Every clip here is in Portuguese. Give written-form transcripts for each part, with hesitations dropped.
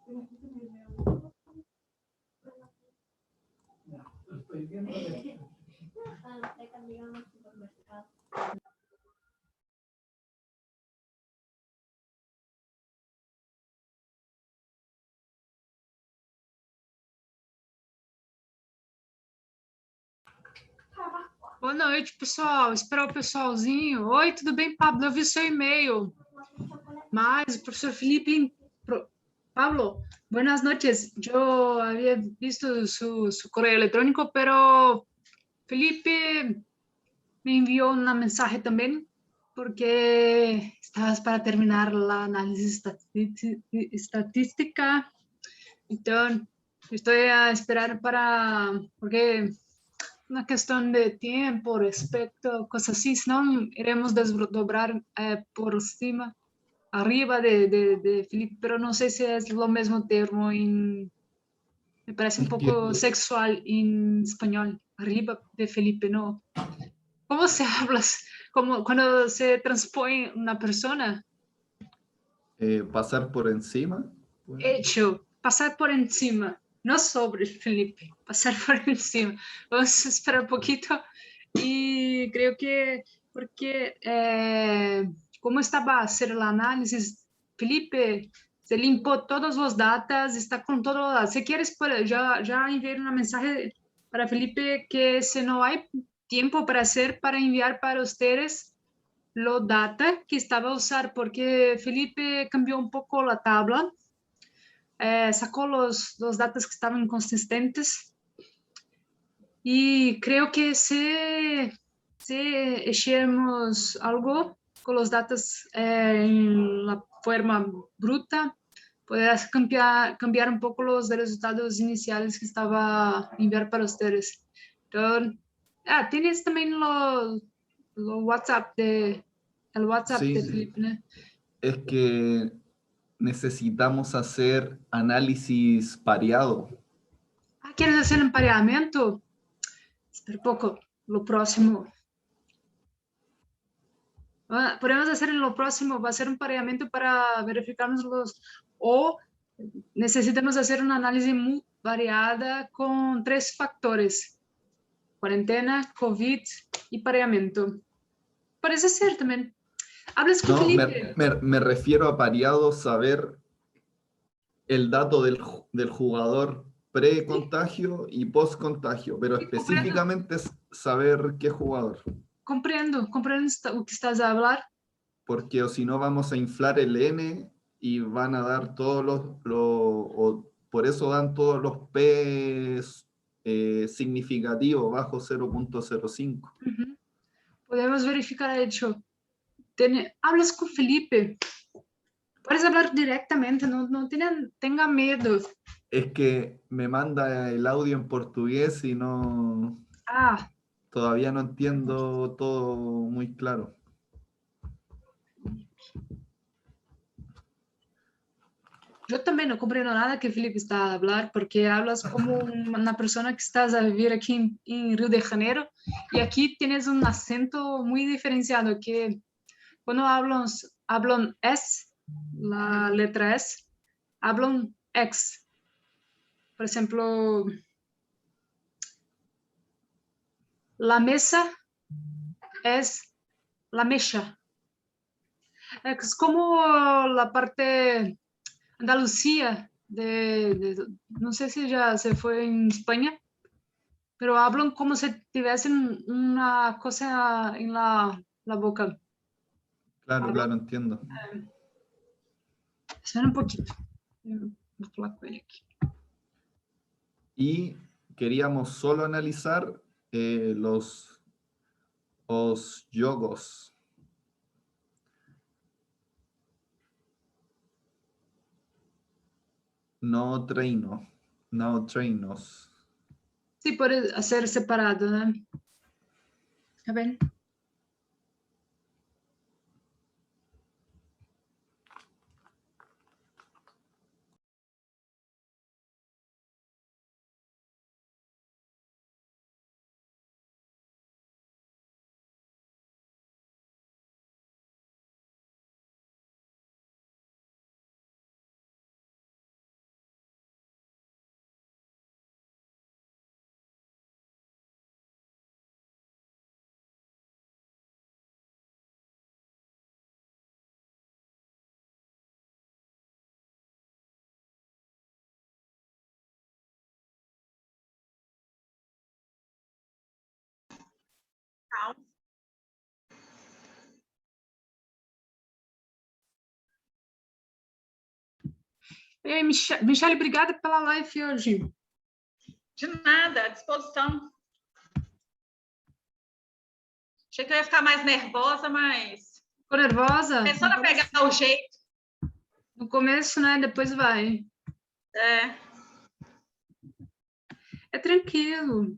Boa noite, pessoal. Esperar o pessoalzinho. Oi, tudo bem, Pablo? Eu vi seu e-mail. Mas, profesor Felipe, Pablo, buenas noches. Yo había visto su correo electrónico, pero Felipe me envió un mensaje también porque estabas para terminar la análisis estatística. Entonces, estoy a esperar porque una cuestión de tiempo, respecto, cosas así, senão iremos desdobrar por cima, arriba de Felipe, pero no sé si es lo mismo termo me parece un Es que poco sexual en español, arriba de Felipe, ¿no? ¿Cómo se habla? Como cuando se transpone una persona. pasar por encima. Bueno, Hecho, pasar por encima, no sobre Felipe, pasar por encima. Vamos a esperar un poquito y creo que porque como estaba a hacer el análisis, Felipe se limpó todos los datos, está con todo. Si quieres, ya enviar un mensaje para Felipe que si no hay tiempo para hacer, para enviar para ustedes los data que estaba a usar, porque Felipe cambió un poco la tabla. Sacó los datos que estaban inconsistentes y creo que si hiciéramos algo con los datos en la forma bruta, podrías cambiar un poco los resultados iniciales que estaba a enviar para ustedes. Entonces, tienes también el WhatsApp sí, de Felipe, ¿no? es que necesitamos hacer análisis pareado. ¿Quieres hacer empareamiento? Espera un poco, lo próximo. Podemos hacer en lo próximo, va a ser un pareamiento para verificarnos o necesitamos hacer un análisis muy variada con 3 factores: cuarentena, COVID y pareamiento. Parece ser también. Hablas con No, Felipe. me refiero a pareado, saber el dato del jugador Sí, pre-contagio y post-contagio, pero sí, comprendo, específicamente es saber qué jugador, comprendo lo que estás a hablar. porque o si no vamos a inflar el N y van a dar todos o por eso dan todos los P significativos bajo 0.05. Ujú. Podemos verificar el hecho. Hablas con Felipe. Puedes hablar directamente, no tenga miedo. Es que me manda el audio en portugués y no, Ah, todavía no entiendo todo muy claro. yo también no comprendo nada que Felipe está a hablar porque hablas como una persona que estás a vivir aquí en Río de Janeiro y aquí tienes un acento muy diferenciado que cuando hablan S, la letra S, hablan X. Por ejemplo, la mesa es la mecha. Es como la parte Andalucía no sé si ya se fue en España, pero hablan como si tuviesen una cosa en la boca. Claro, Hablan, claro, entiendo. espera un poquito. Voy a hablar con él aquí. Y queríamos solo analizar los yogos. No treino, no treinos. Sí, puede hacer separado, ¿no? A ver. Tchau. Ei, Michele, obrigada pela live hoje. De nada, à disposição. Achei que eu ia ficar mais nervosa, mas... Ficou nervosa? Começando a pegar o jeito. No começo, né? Depois vai. É tranquilo.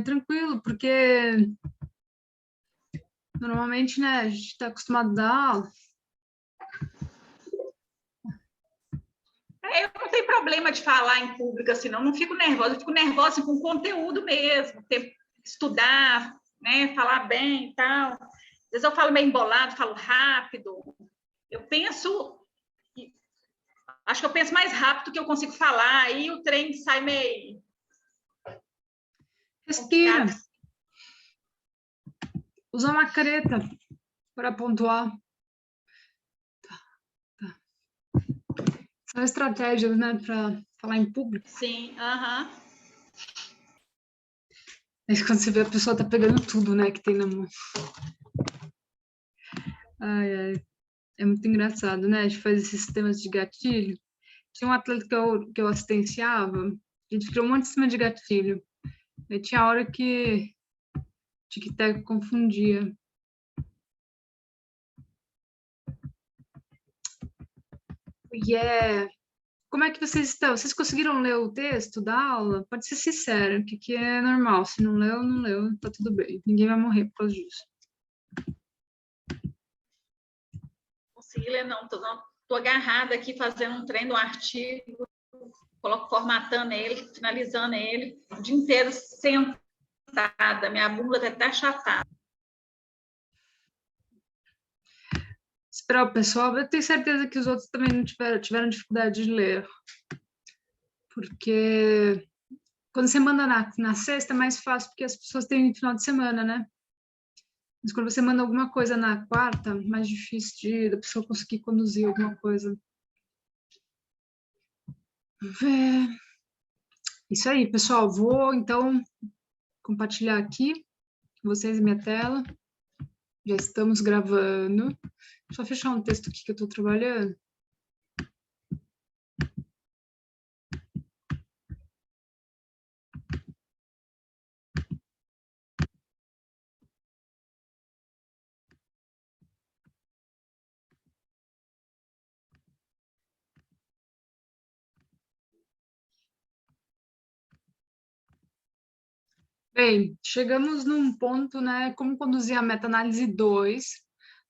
Tranquilo, porque... Normalmente, né? A gente está acostumado a dar aula. Eu não tenho problema de falar em público, assim, não fico nervosa. Eu fico nervosa assim, com o conteúdo mesmo. Estudar, né? Falar bem e tal. Às vezes eu falo meio embolado, falo rápido. Eu penso... Acho que eu penso mais rápido que eu consigo falar, aí o trem sai meio... Respira. complicado. Usa uma careta para pontuar. Tá. São estratégias, né, para falar em público. Sim, aham. Aí quando você vê a pessoa tá pegando tudo, né, que tem na mão. Ai, ai. É muito engraçado, né? A gente faz esses sistemas de gatilho. Tinha um atleta que eu assistenciava, a gente criou um monte de sistema de gatilho. E tinha hora que tic-tac confundia. Como é que vocês estão? Vocês conseguiram ler o texto da aula? Pode ser sincero, que é normal. Se não leu, não leu, tá tudo bem. Ninguém vai morrer por causa disso. Consegui ler, não. Tô agarrada aqui fazendo um treino, um artigo, formatando ele, finalizando ele, o dia inteiro sentada, minha bunda até tá achatada. Esperar o pessoal, eu tenho certeza que os outros também não tiveram dificuldade de ler. Porque quando você manda na sexta é mais fácil, porque as pessoas têm final de semana, né? Mas quando você manda alguma coisa na quarta, mais difícil da pessoa conseguir conduzir alguma coisa. Isso aí, pessoal. Vou, então, compartilhar aqui com vocês minha tela. Já estamos gravando. Só fechar um texto aqui que eu estou trabalhando. Bem, chegamos num ponto, né, como conduzir a meta-análise 2.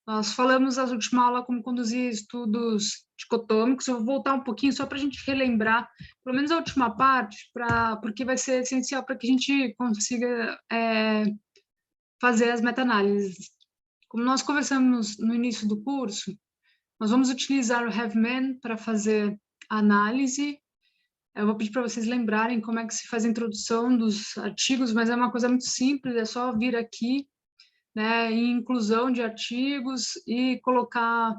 Nós falamos na última aula como conduzir estudos dicotômicos. Eu vou voltar um pouquinho só para a gente relembrar, pelo menos a última parte, porque vai ser essencial para que a gente consiga fazer as meta-análises. Como nós conversamos no início do curso, nós vamos utilizar o HaveMan para fazer a análise. Eu vou pedir para vocês lembrarem como é que se faz a introdução dos artigos, mas é uma coisa muito simples, é só vir aqui, né, em inclusão de artigos e colocar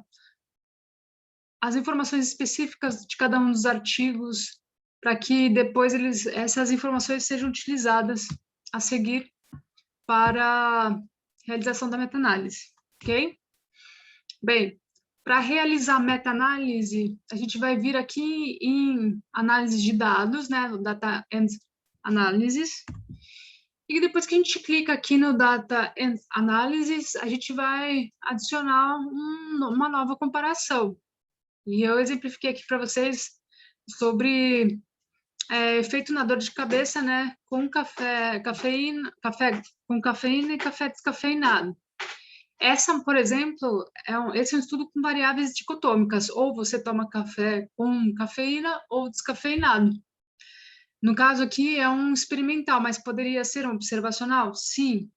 as informações específicas de cada um dos artigos para que depois essas informações sejam utilizadas a seguir para a realização da meta-análise, ok? Bem, para realizar a meta-análise, a gente vai vir aqui em análise de dados, né, no Data and Analysis, e depois que a gente clica aqui no Data and Analysis, a gente vai adicionar uma nova comparação. E eu exemplifiquei aqui para vocês sobre efeito na dor de cabeça, né, com café com cafeína e café descafeinado. Essa, por exemplo, esse é um estudo com variáveis dicotômicas, ou você toma café com cafeína ou descafeinado. No caso aqui é um experimental, mas poderia ser um observacional? Sim.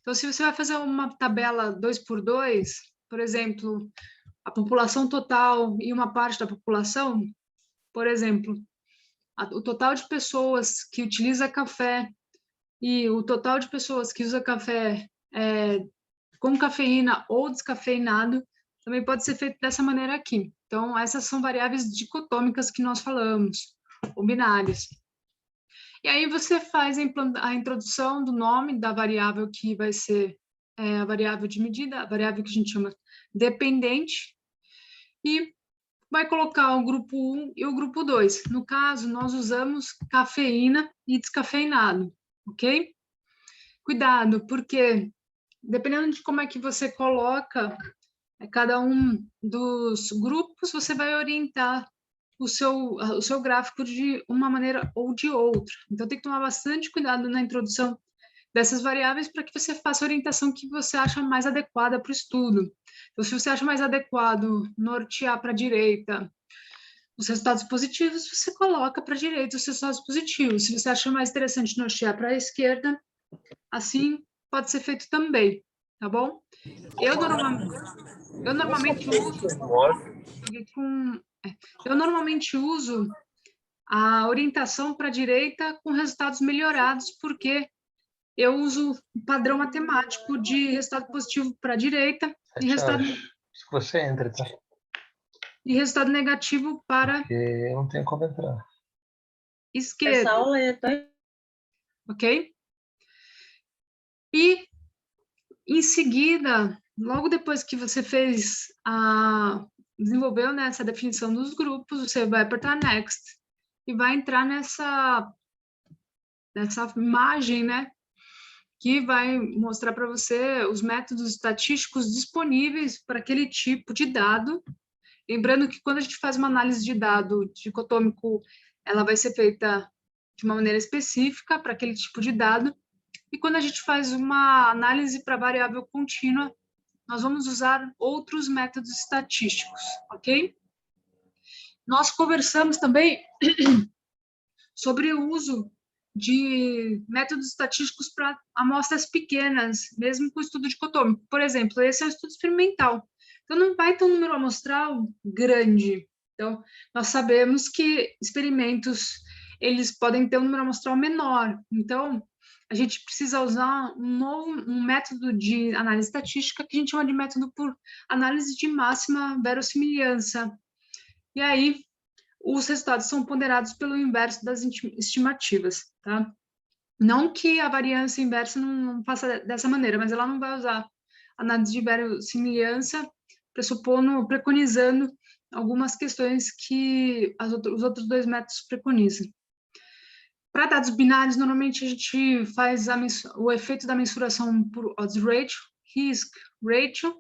Então, se você vai fazer uma tabela 2x2, por exemplo, a população total e uma parte da população, por exemplo, o total de pessoas que utiliza café e o total de pessoas que usa café com cafeína ou descafeinado, também pode ser feito dessa maneira aqui. Então, essas são variáveis dicotômicas que nós falamos, ou binárias. E aí você faz a introdução do nome da variável que vai ser a variável de medida, a variável que a gente chama dependente, e vai colocar o grupo 1 e o grupo 2. No caso, nós usamos cafeína e descafeinado, ok? Cuidado, porque dependendo de como é que você coloca cada um dos grupos, você vai orientar o seu gráfico de uma maneira ou de outra. Então, tem que tomar bastante cuidado na introdução dessas variáveis para que você faça a orientação que você acha mais adequada para o estudo. Então, se você acha mais adequado nortear para a direita os resultados positivos, você coloca para a direita os resultados positivos. Se você acha mais interessante nortear para a esquerda, assim pode ser feito também, tá bom? Eu normalmente uso a orientação para a direita com resultados melhorados, porque eu uso o padrão matemático de resultado positivo para a direita e resultado, Se você entra, tá? e resultado negativo para Porque eu não tenho como entrar. esquerda. Essa aula é... Ok? E, em seguida, logo depois que você desenvolveu, né, essa definição dos grupos, você vai apertar Next e vai entrar nessa imagem, né, que vai mostrar para você os métodos estatísticos disponíveis para aquele tipo de dado. Lembrando que quando a gente faz uma análise de dado dicotômico, ela vai ser feita de uma maneira específica para aquele tipo de dado. E quando a gente faz uma análise para variável contínua, nós vamos usar outros métodos estatísticos, ok? Nós conversamos também sobre o uso de métodos estatísticos para amostras pequenas, mesmo com estudo dicotômico. Por exemplo, esse é um estudo experimental. Então, não vai ter um número amostral grande. Então, nós sabemos que experimentos, eles podem ter um número amostral menor. Então, a gente precisa usar um método de análise estatística que a gente chama de método por análise de máxima verossimilhança. E aí, os resultados são ponderados pelo inverso das estimativas, tá? Não que a variância inversa não faça dessa maneira, mas ela não vai usar análise de verossimilhança, preconizando algumas questões que os outros dois métodos preconizam. Para dados binários, normalmente a gente faz o efeito da mensuração por odds ratio, risk ratio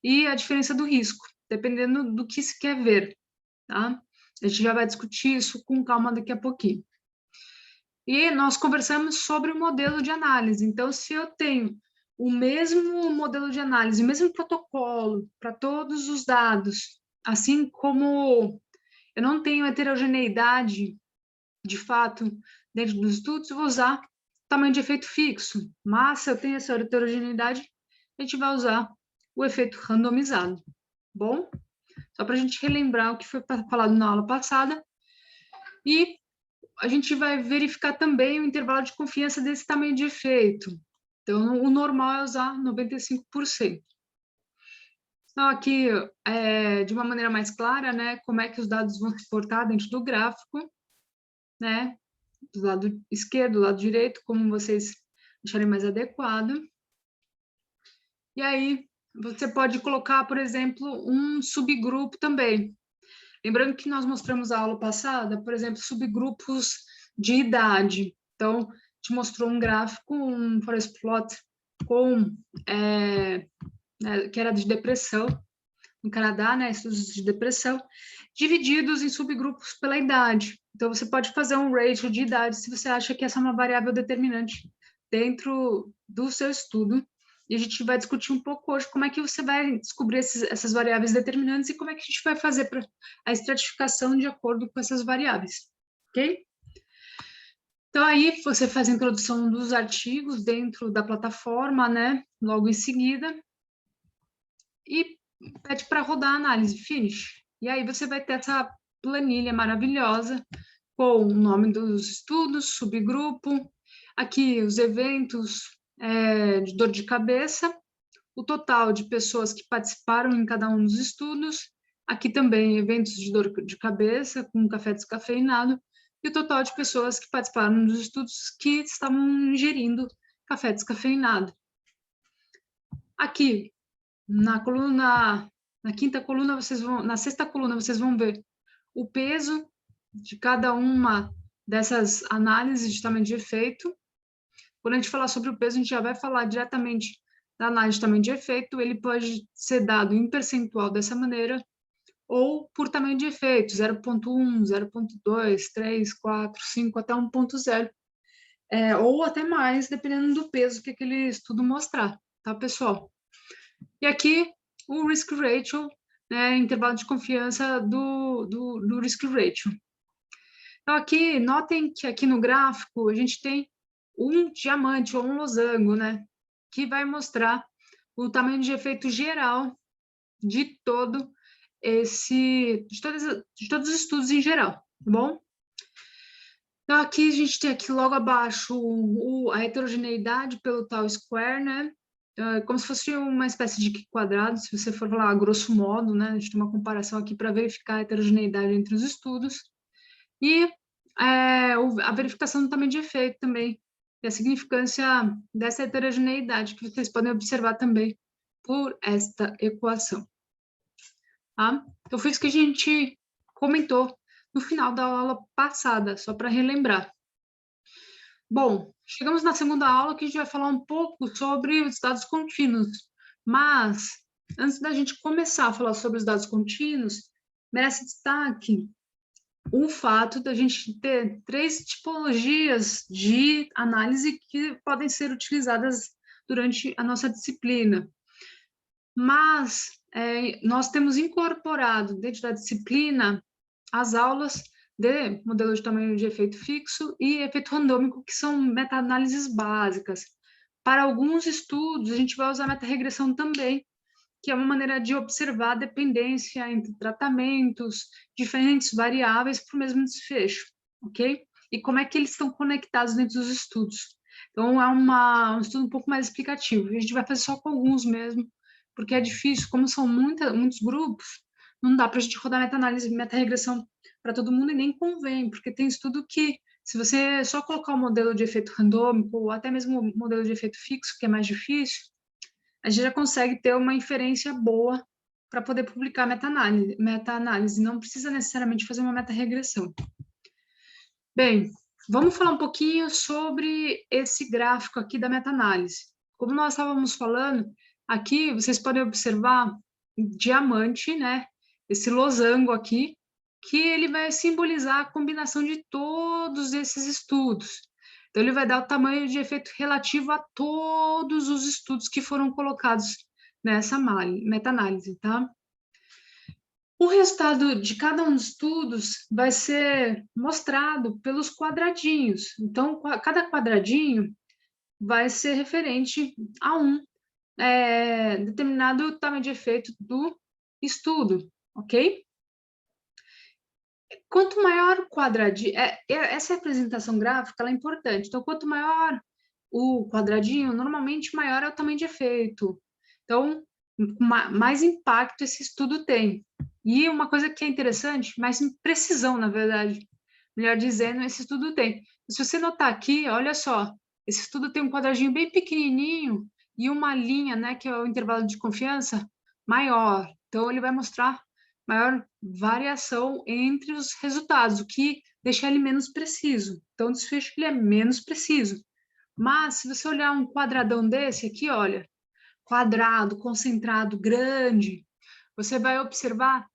e a diferença do risco, dependendo do que se quer ver, tá? A gente já vai discutir isso com calma daqui a pouquinho. E nós conversamos sobre o modelo de análise. Então, se eu tenho o mesmo modelo de análise, o mesmo protocolo para todos os dados, assim como eu não tenho heterogeneidade, de fato, dentro dos estudos, eu vou usar tamanho de efeito fixo. Mas, se eu tenho essa heterogeneidade, a gente vai usar o efeito randomizado. Bom? Só para a gente relembrar o que foi falado na aula passada. E a gente vai verificar também o intervalo de confiança desse tamanho de efeito. Então, o normal é usar 95%. Então, aqui, de uma maneira mais clara, né, como é que os dados vão se portar dentro do gráfico, né, do lado esquerdo, do lado direito, como vocês acharem mais adequado. E aí, você pode colocar, por exemplo, um subgrupo também. Lembrando que nós mostramos a aula passada, por exemplo, subgrupos de idade. Então, te mostrou um gráfico, um forest plot com, que era de depressão, no Canadá, né, estudos de depressão, divididos em subgrupos pela idade. Então, você pode fazer um ratio de idade se você acha que essa é uma variável determinante dentro do seu estudo. E a gente vai discutir um pouco hoje como é que você vai descobrir essas variáveis determinantes e como é que a gente vai fazer a estratificação de acordo com essas variáveis, ok? Então, aí você faz a introdução dos artigos dentro da plataforma, né, logo em seguida, e pede para rodar a análise, finish. E aí você vai ter essa planilha maravilhosa com o nome dos estudos, subgrupo, aqui os eventos de dor de cabeça, o total de pessoas que participaram em cada um dos estudos, aqui também eventos de dor de cabeça com café descafeinado, e o total de pessoas que participaram dos estudos que estavam ingerindo café descafeinado. Aqui, na quinta coluna, na sexta coluna, vocês vão ver o peso de cada uma dessas análises de tamanho de efeito. Quando a gente falar sobre o peso, a gente já vai falar diretamente da análise de tamanho de efeito. Ele pode ser dado em percentual dessa maneira, ou por tamanho de efeito, 0,1, 0,2, 3, 4, 5, até 1,0. Ou até mais, dependendo do peso que aquele estudo mostrar, tá, pessoal? E aqui, o risk ratio, né, intervalo de confiança do risk ratio. Então, aqui, notem que aqui no gráfico, a gente tem um diamante ou um losango, né, que vai mostrar o tamanho de efeito geral de todos os estudos em geral, tá bom? Então, aqui a gente tem aqui logo abaixo a heterogeneidade pelo tau square, né? Como se fosse uma espécie de quadrado, se você for falar grosso modo, né? A gente tem uma comparação aqui para verificar a heterogeneidade entre os estudos. E a verificação do tamanho de efeito também, e a significância dessa heterogeneidade, que vocês podem observar também por esta equação. Tá? Então, foi isso que a gente comentou no final da aula passada, só para relembrar. Bom, chegamos na segunda aula que a gente vai falar um pouco sobre os dados contínuos, mas antes da gente começar a falar sobre os dados contínuos, merece destaque o fato da gente ter 3 tipologias de análise que podem ser utilizadas durante a nossa disciplina. Mas nós temos incorporado dentro da disciplina as aulas de modelo de tamanho de efeito fixo e efeito randômico, que são meta-análises básicas. Para alguns estudos, a gente vai usar meta-regressão também, que é uma maneira de observar a dependência entre tratamentos, diferentes variáveis para o mesmo desfecho, ok? E como é que eles estão conectados dentro dos estudos. Então, é um estudo um pouco mais explicativo. A gente vai fazer só com alguns mesmo, porque é difícil, como são muitos grupos, não dá para a gente rodar meta-análise, meta-regressão para todo mundo e nem convém, porque tem estudo que, se você só colocar o modelo de efeito randômico, ou até mesmo o modelo de efeito fixo, que é mais difícil, a gente já consegue ter uma inferência boa para poder publicar meta-análise, não precisa necessariamente fazer uma meta-regressão. Bem, vamos falar um pouquinho sobre esse gráfico aqui da meta-análise. Como nós estávamos falando, aqui vocês podem observar diamante, né? Esse losango aqui, que ele vai simbolizar a combinação de todos esses estudos. Então, ele vai dar o tamanho de efeito relativo a todos os estudos que foram colocados nessa meta-análise, tá? O resultado de cada um dos estudos vai ser mostrado pelos quadradinhos. Então, cada quadradinho vai ser referente a um determinado tamanho de efeito do estudo, ok? Quanto maior o quadradinho, essa representação gráfica ela é importante. Então, quanto maior o quadradinho, normalmente maior é o tamanho de efeito. Então, mais impacto esse estudo tem. E uma coisa que é interessante, mais precisão, na verdade, melhor dizendo, esse estudo tem. Se você notar aqui, olha só, esse estudo tem um quadradinho bem pequenininho e uma linha, né, que é o intervalo de confiança, maior. Então, ele vai mostrar maior variação entre os resultados, o que deixa ele menos preciso. Então, o desfecho ele é menos preciso. Mas, se você olhar um quadradão desse aqui, olha, quadrado, concentrado, grande, você vai observar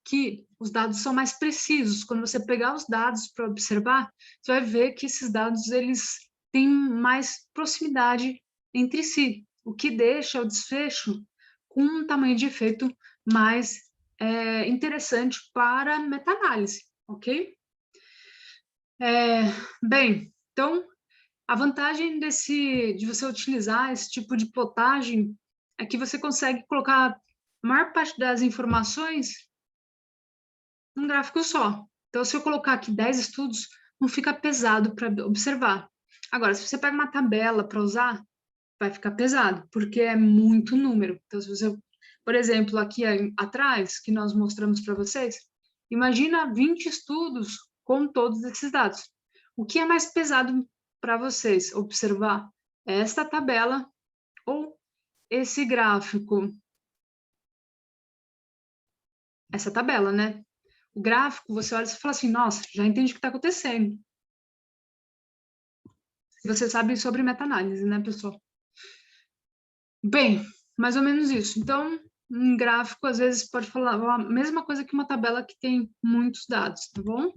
que os dados são mais precisos. Quando você pegar os dados para observar, você vai ver que esses dados eles têm mais proximidade entre si, o que deixa o desfecho com um tamanho de efeito mais interessante para meta-análise, ok? Bem, então, a vantagem de você utilizar esse tipo de plotagem é que você consegue colocar a maior parte das informações num gráfico só. Então, se eu colocar aqui 10 estudos, não fica pesado para observar. Agora, se você pega uma tabela para usar, vai ficar pesado, porque é muito número. Então, se você, por exemplo, aqui atrás, que nós mostramos para vocês, imagina 20 estudos com todos esses dados. O que é mais pesado para vocês observar? Esta tabela ou esse gráfico? Essa tabela, né? O gráfico, você olha e fala assim, nossa, já entendi o que está acontecendo. Você sabe sobre meta-análise, né, pessoal? Bem, mais ou menos isso. Então, um gráfico, às vezes, pode falar a mesma coisa que uma tabela que tem muitos dados, tá bom?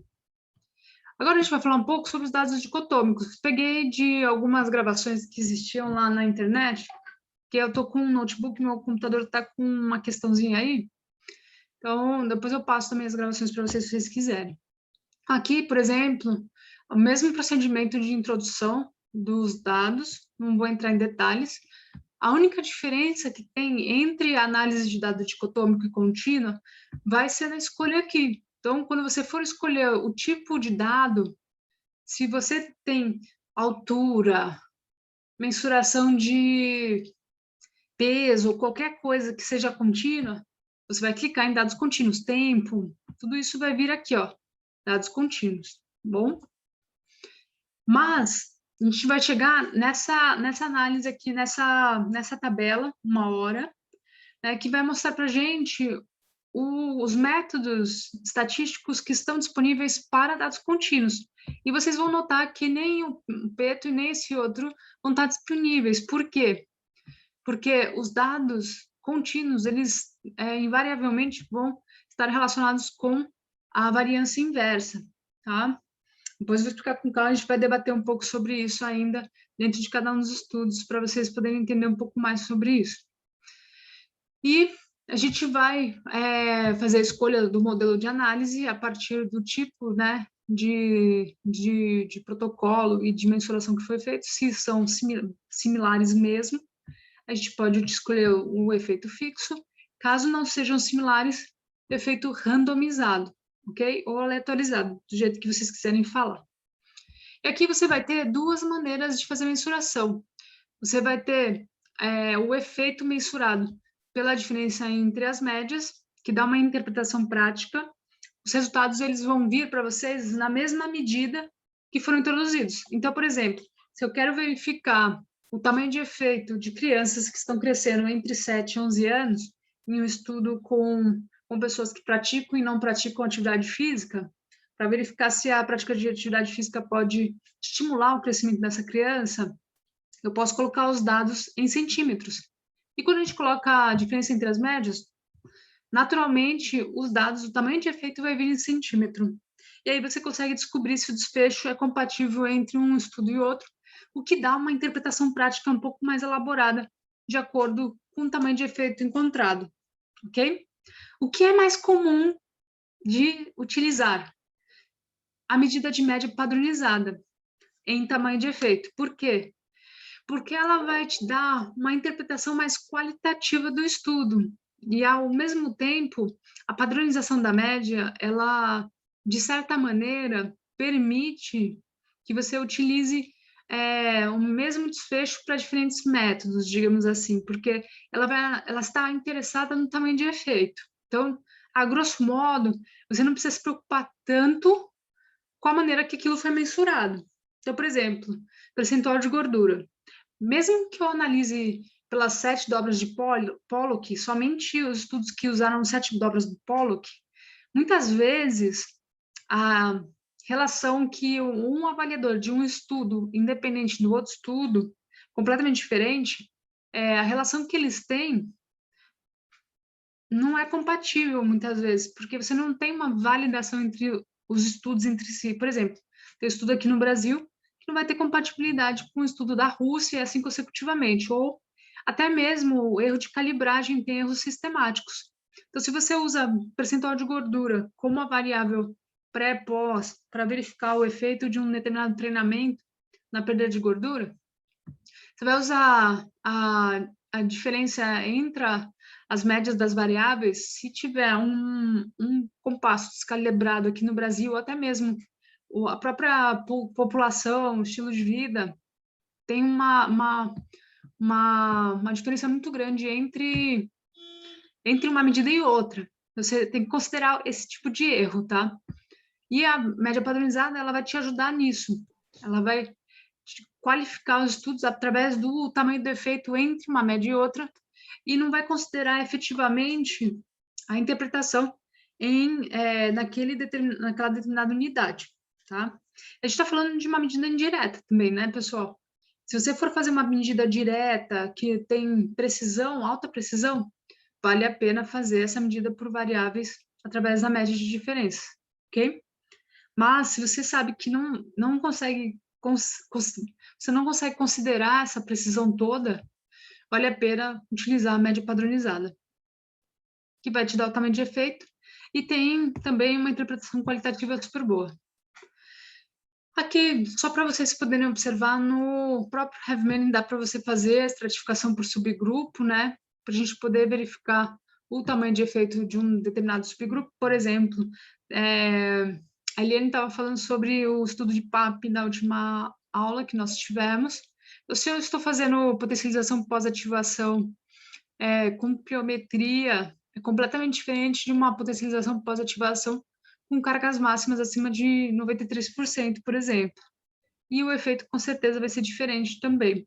Agora a gente vai falar um pouco sobre os dados dicotômicos. Peguei de algumas gravações que existiam lá na internet, que eu tô com um notebook, meu computador está com uma questãozinha aí. Então, depois eu passo também as gravações para vocês, se vocês quiserem. Aqui, por exemplo, o mesmo procedimento de introdução dos dados, não vou entrar em detalhes. A única diferença que tem entre a análise de dado dicotômico e contínua vai ser na escolha aqui. Então, quando você for escolher o tipo de dado, se você tem altura, mensuração de peso, ou qualquer coisa que seja contínua, você vai clicar em dados contínuos, tempo, tudo isso vai vir aqui, ó, dados contínuos, tá bom? Mas a gente vai chegar nessa análise aqui, nessa tabela, uma hora, né, que vai mostrar para a gente os métodos estatísticos que estão disponíveis para dados contínuos. E vocês vão notar que nem o Peto e nem esse outro vão estar disponíveis. Por quê? Porque os dados contínuos, eles invariavelmente vão estar relacionados com a variância inversa, tá? Depois eu vou explicar com calma, a gente vai debater um pouco sobre isso ainda dentro de cada um dos estudos, para vocês poderem entender um pouco mais sobre isso. E a gente vai fazer a escolha do modelo de análise a partir do tipo, né, de protocolo e de mensuração que foi feito, se são similares mesmo. A gente pode escolher o efeito fixo, caso não sejam similares, efeito randomizado, ok? Ou aleatorizado, do jeito que vocês quiserem falar. E aqui você vai ter duas maneiras de fazer mensuração. Você vai ter o efeito mensurado pela diferença entre as médias, que dá uma interpretação prática. Os resultados eles vão vir para vocês na mesma medida que foram introduzidos. Então, por exemplo, se eu quero verificar o tamanho de efeito de crianças que estão crescendo entre 7 e 11 anos, em um estudo com pessoas que praticam e não praticam atividade física, para verificar se a prática de atividade física pode estimular o crescimento dessa criança, eu posso colocar os dados em centímetros. E quando a gente coloca a diferença entre as médias, naturalmente, os dados, o tamanho de efeito vai vir em centímetro. E aí você consegue descobrir se o desfecho é compatível entre um estudo e outro, o que dá uma interpretação prática um pouco mais elaborada, de acordo com o tamanho de efeito encontrado, ok? O que é mais comum de utilizar? A medida de média padronizada em tamanho de efeito. Por quê? Porque ela vai te dar uma interpretação mais qualitativa do estudo. E, ao mesmo tempo, a padronização da média, ela, de certa maneira, permite que você utilize o mesmo desfecho para diferentes métodos, digamos assim, porque ela está interessada no tamanho de efeito. Então, a grosso modo, você não precisa se preocupar tanto com a maneira que aquilo foi mensurado. Então, por exemplo, percentual de gordura. Mesmo que eu analise pelas 7 dobras de Pollock, somente os estudos que usaram 7 dobras do Pollock, muitas vezes a relação que um avaliador de um estudo, independente do outro estudo, completamente diferente, a relação que eles têm não é compatível muitas vezes, porque você não tem uma validação entre os estudos entre si. Por exemplo, tem estudo aqui no Brasil que não vai ter compatibilidade com o estudo da Rússia e assim consecutivamente, ou até mesmo o erro de calibragem tem erros sistemáticos. Então, se você usa percentual de gordura como a variável pré-pós para verificar o efeito de um determinado treinamento na perda de gordura, você vai usar a diferença entre as médias das variáveis se tiver um compasso descalibrado aqui no Brasil, ou até mesmo a própria população, estilo de vida, tem uma diferença muito grande entre uma medida e outra. Você tem que considerar esse tipo de erro, tá? E a média padronizada, ela vai te ajudar nisso. Ela vai te qualificar os estudos através do tamanho do efeito entre uma média e outra, e não vai considerar efetivamente a interpretação naquela determinada unidade, tá? A gente está falando de uma medida indireta também, né, pessoal? Se você for fazer uma medida direta que tem precisão, alta precisão, vale a pena fazer essa medida por variáveis através da média de diferença, ok? Mas se você sabe que não consegue, você não consegue considerar essa precisão toda, vale a pena utilizar a média padronizada, que vai te dar o tamanho de efeito e tem também uma interpretação qualitativa super boa. Aqui, só para vocês poderem observar, no próprio Heavman dá para você fazer a estratificação por subgrupo, né? Para a gente poder verificar o tamanho de efeito de um determinado subgrupo. Por exemplo, a Eliane estava falando sobre o estudo de PAP na última aula que nós tivemos. Se eu estou fazendo potencialização pós-ativação com pliometria, é completamente diferente de uma potencialização pós-ativação com cargas máximas acima de 93%, por exemplo. E o efeito, com certeza, vai ser diferente também.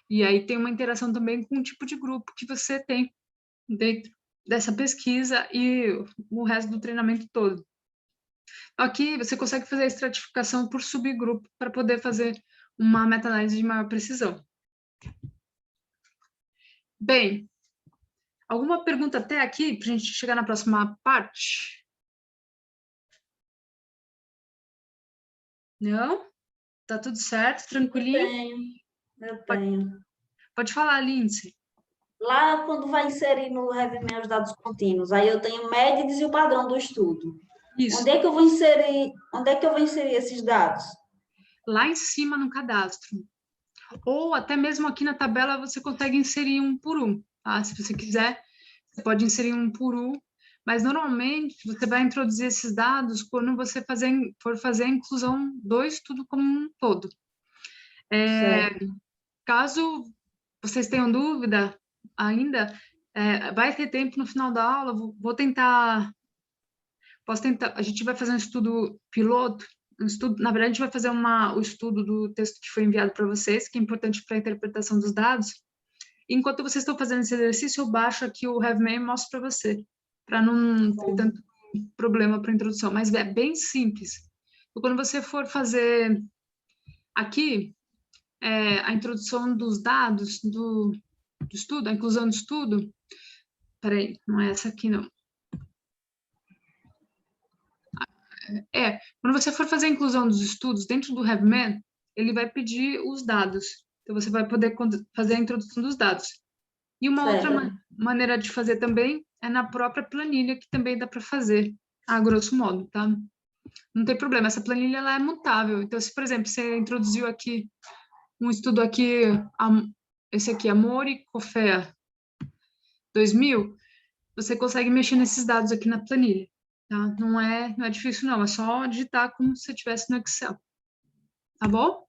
E aí tem uma interação também com o tipo de grupo que você tem dentro dessa pesquisa e o resto do treinamento todo. Aqui você consegue fazer a estratificação por subgrupo para poder fazer uma meta-análise de maior precisão. Bem, alguma pergunta até aqui para a gente chegar na próxima parte? Não? Tá tudo certo? Tranquilinho? Eu tenho. Pode falar, Lindsay. Lá, quando vai inserir no Heavman os dados contínuos, aí eu tenho médias e o padrão do estudo. Isso. Onde é que eu vou inserir esses dados? Lá em cima no cadastro. Ou até mesmo aqui na tabela você consegue inserir um por um, tá? Se você quiser, você pode inserir um por um, mas normalmente você vai introduzir esses dados quando você for fazer a inclusão do estudo como um todo. Caso vocês tenham dúvida ainda, vai ter tempo no final da aula, a gente vai fazer um estudo piloto, na verdade a gente vai fazer o estudo do texto que foi enviado para vocês, que é importante para a interpretação dos dados. Enquanto vocês estão fazendo esse exercício, eu baixo aqui o HaveMan e mostro para você, para não ter tanto problema para a introdução, mas é bem simples. Então, quando você for fazer aqui a introdução dos dados do estudo, a inclusão do estudo, peraí, não é essa aqui não. Quando você for fazer a inclusão dos estudos dentro do HaveMan, ele vai pedir os dados. Então, você vai poder fazer a introdução dos dados. E uma outra maneira de fazer também é na própria planilha, que também dá para fazer, a grosso modo, tá? Não tem problema, essa planilha ela é mutável. Então, se, por exemplo, você introduziu aqui um estudo aqui, esse aqui, Amor e Cofea 2000, você consegue mexer nesses dados aqui na planilha. Tá? Não é difícil, não. É só digitar como se estivesse no Excel. Tá bom?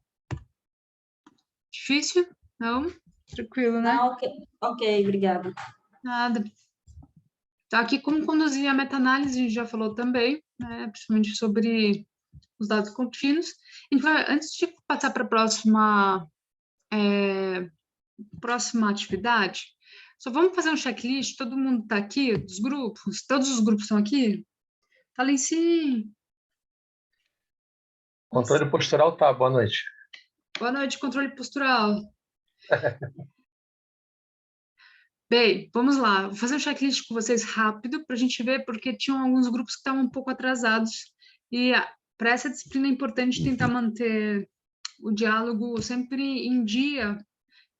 Difícil? Não? Tranquilo, né? Não, ok, obrigada. Nada. Tá, aqui como conduzir a meta-análise, a gente já falou também, né? Principalmente sobre os dados contínuos. Antes de passar para a próxima atividade, só vamos fazer um checklist. Todo mundo está aqui, dos grupos? Todos os grupos estão aqui? Fala em si. Controle postural tá, boa noite. Boa noite, controle postural. Bem, vamos lá. Vou fazer um checklist com vocês rápido para a gente ver, porque tinham alguns grupos que estavam um pouco atrasados. E para essa disciplina é importante tentar manter o diálogo sempre em dia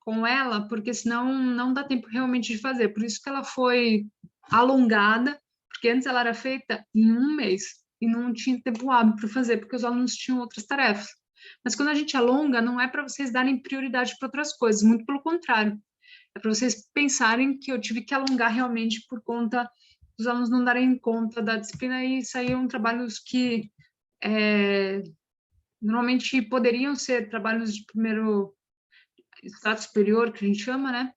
com ela, porque senão não dá tempo realmente de fazer. Por isso que ela foi alongada, porque antes ela era feita em um mês e não tinha tempo hábil para fazer, porque os alunos tinham outras tarefas. Mas quando a gente alonga, não é para vocês darem prioridade para outras coisas, muito pelo contrário. É para vocês pensarem que eu tive que alongar realmente por conta dos alunos não darem conta da disciplina e saíram trabalhos que normalmente poderiam ser trabalhos de primeiro estado superior, que a gente chama, né?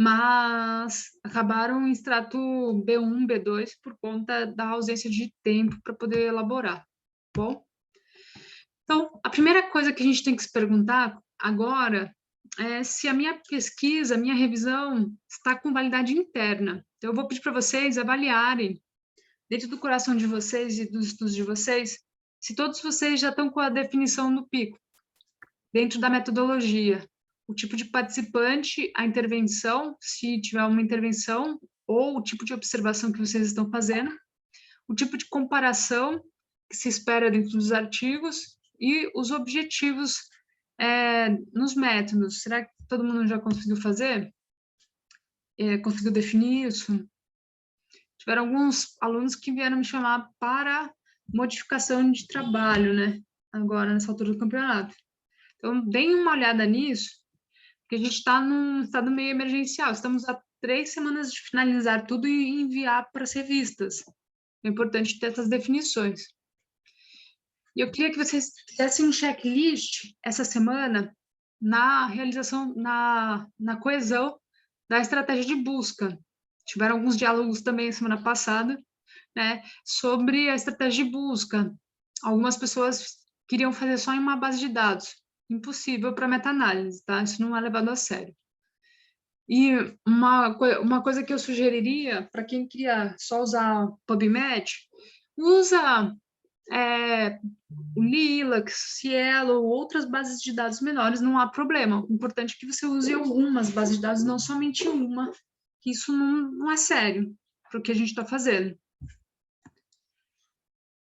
mas acabaram em extrato B1, B2 por conta da ausência de tempo para poder elaborar, tá bom? Então, a primeira coisa que a gente tem que se perguntar agora é se a minha pesquisa, a minha revisão está com validade interna. Então, eu vou pedir para vocês avaliarem, dentro do coração de vocês e dos estudos de vocês, se todos vocês já estão com a definição do pico, dentro da metodologia, o tipo de participante, a intervenção, se tiver uma intervenção, ou o tipo de observação que vocês estão fazendo, o tipo de comparação que se espera dentro dos artigos e os objetivos nos métodos. Será que todo mundo já conseguiu fazer? Conseguiu definir isso? Tiveram alguns alunos que vieram me chamar para modificação de trabalho, né? Agora, nessa altura do campeonato. Então, deem uma olhada nisso, porque a gente está num estado meio emergencial. Estamos há 3 semanas de finalizar tudo e enviar para as revistas. É importante ter essas definições. E eu queria que vocês fizessem um checklist essa semana na realização, na coesão da estratégia de busca. Tiveram alguns diálogos também semana passada, né, sobre a estratégia de busca. Algumas pessoas queriam fazer só em uma base de dados. Impossível para meta-análise, tá? Isso não é levado a sério. E uma coisa que eu sugeriria, para quem queria só usar PubMed, usa o Lilac, Cielo ou outras bases de dados menores, não há problema. O importante é que você use algumas bases de dados, não somente uma, que isso não é sério para o que a gente está fazendo.